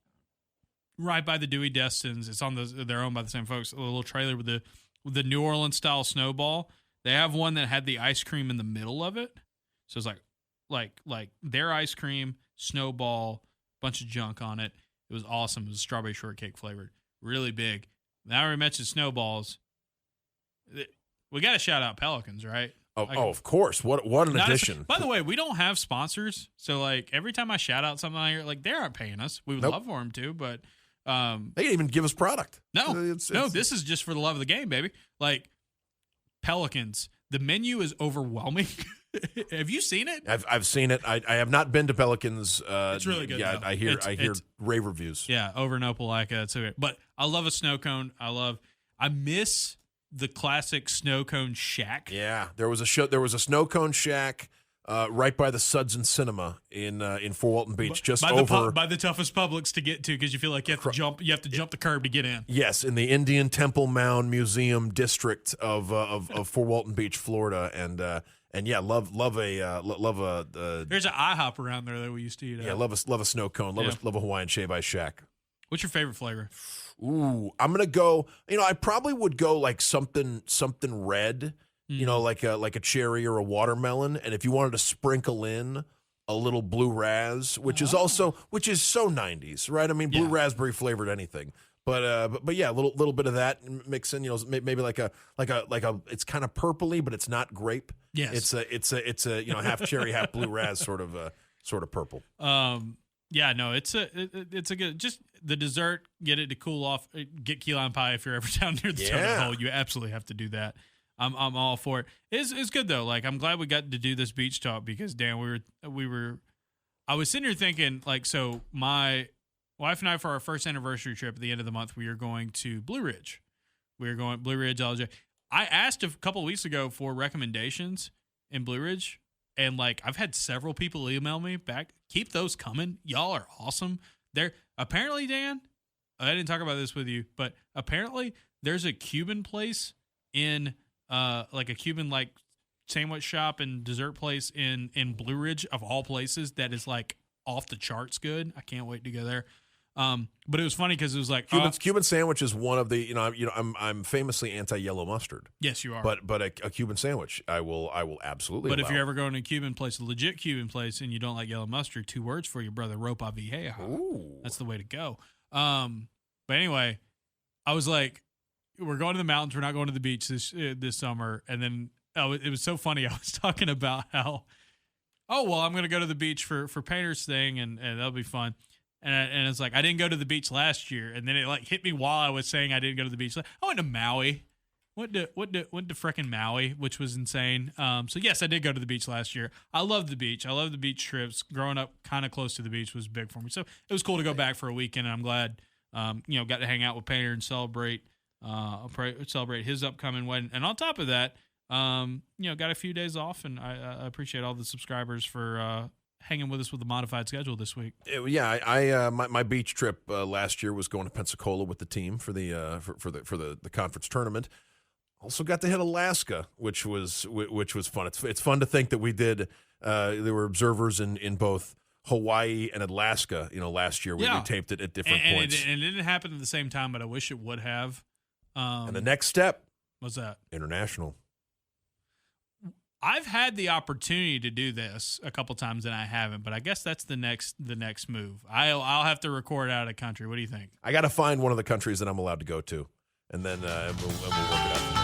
[SPEAKER 1] right by the Dewey Destins. It's on they're owned by the same folks. A little trailer with the New Orleans style snowball. They have one that had the ice cream in the middle of it. So it's like their ice cream, snowball, bunch of junk on it. It was awesome. It was strawberry shortcake flavored. Really big. Now we mentioned snowballs. We got to shout out Pelicans, right?
[SPEAKER 2] Of course. What an addition.
[SPEAKER 1] By the way, we don't have sponsors. So, like, every time I shout out something I hear, like, they aren't paying us. We would love for them to, but.
[SPEAKER 2] They didn't even give us product.
[SPEAKER 1] No, this is just for the love of the game, baby. Like, Pelicans, the menu is overwhelming. Have you seen it?
[SPEAKER 2] I've seen it. I have not been to Pelicans.
[SPEAKER 1] It's really good.
[SPEAKER 2] Yeah,
[SPEAKER 1] though.
[SPEAKER 2] I hear rave reviews.
[SPEAKER 1] Yeah, over in Opelika. It's okay. But I love a snow cone. I miss the classic snow cone shack.
[SPEAKER 2] Yeah, there was a snow cone shack right by the Suds and Cinema in Fort Walton Beach,
[SPEAKER 1] by the toughest Publix to get to, because you feel like you have to jump the curb to get in.
[SPEAKER 2] Yes, in the Indian Temple Mound Museum district of Fort Walton Beach, Florida, and yeah, love a.
[SPEAKER 1] There's an IHOP around there that we used to eat at.
[SPEAKER 2] Yeah, love a snow cone. Love a Hawaiian shave ice shack.
[SPEAKER 1] What's your favorite flavor?
[SPEAKER 2] Ooh, I'm gonna go. I probably would go like something red. Like a cherry or a watermelon. And if you wanted to sprinkle in a little blue raz, which is so 90s, right? I mean, blue raspberry flavored anything. But yeah, a little bit of that mix in. Maybe like a it's kind of purpley, but it's not grape.
[SPEAKER 1] Yes,
[SPEAKER 2] it's a half cherry, half blue raz sort of purple.
[SPEAKER 1] Yeah, no, it's a good, just the dessert. Get it to cool off. Get key lime pie if you're ever down near the tournament hole. You absolutely have to do that. I'm all for it. It's good though. Like, I'm glad we got to do this beach talk because Dan, I was sitting here thinking, like, so my wife and I, for our first anniversary trip at the end of the month, we are going to Blue Ridge. We are going Blue Ridge, LJ. I asked a couple of weeks ago for recommendations in Blue Ridge, and like, I've had several people email me back. Keep those coming. Y'all are awesome. There apparently, Dan, I didn't talk about this with you, but apparently there's a Cuban place in like a Cuban like sandwich shop and dessert place in Blue Ridge of all places that is like off the charts good. I can't wait to go there. But it was funny because it was like
[SPEAKER 2] Cuban sandwich is one of the I'm famously anti-yellow mustard.
[SPEAKER 1] Yes, you are.
[SPEAKER 2] But a Cuban sandwich I will absolutely.
[SPEAKER 1] But if you're ever going to a Cuban place, a legit Cuban place, and you don't like yellow mustard, 2 words for you, brother: ropa vieja.
[SPEAKER 2] Ooh.
[SPEAKER 1] That's the way to go. But anyway, I was like, we're going to the mountains. We're not going to the beach this summer. And then it was so funny. I was talking about how, I'm going to go to the beach for Painter's thing, and that'll be fun. And it's like, I didn't go to the beach last year. And then it like hit me while I was saying I didn't go to the beach. I went to Maui. Went to frickin' Maui, which was insane. So yes, I did go to the beach last year. I love the beach. I love the beach trips. Growing up kind of close to the beach was big for me. So it was cool to go back for a weekend, and I'm glad, got to hang out with Painter and celebrate his upcoming wedding. And on top of that, got a few days off, and I appreciate all the subscribers for hanging with us with the modified schedule this week.
[SPEAKER 2] Yeah, my beach trip last year was going to Pensacola with the team for the conference tournament. Also got to hit Alaska, which was fun. It's fun to think that we did. There were observers in both Hawaii and Alaska. Last year we taped it at different points.
[SPEAKER 1] And it didn't happen at the same time, but I wish it would have.
[SPEAKER 2] And the next step,
[SPEAKER 1] what's that?
[SPEAKER 2] International.
[SPEAKER 1] I've had the opportunity to do this a couple times and I haven't, but I guess that's the next move. I'll have to record out of country. What do you think?
[SPEAKER 2] I got to find one of the countries that I'm allowed to go to, and then we'll work it out.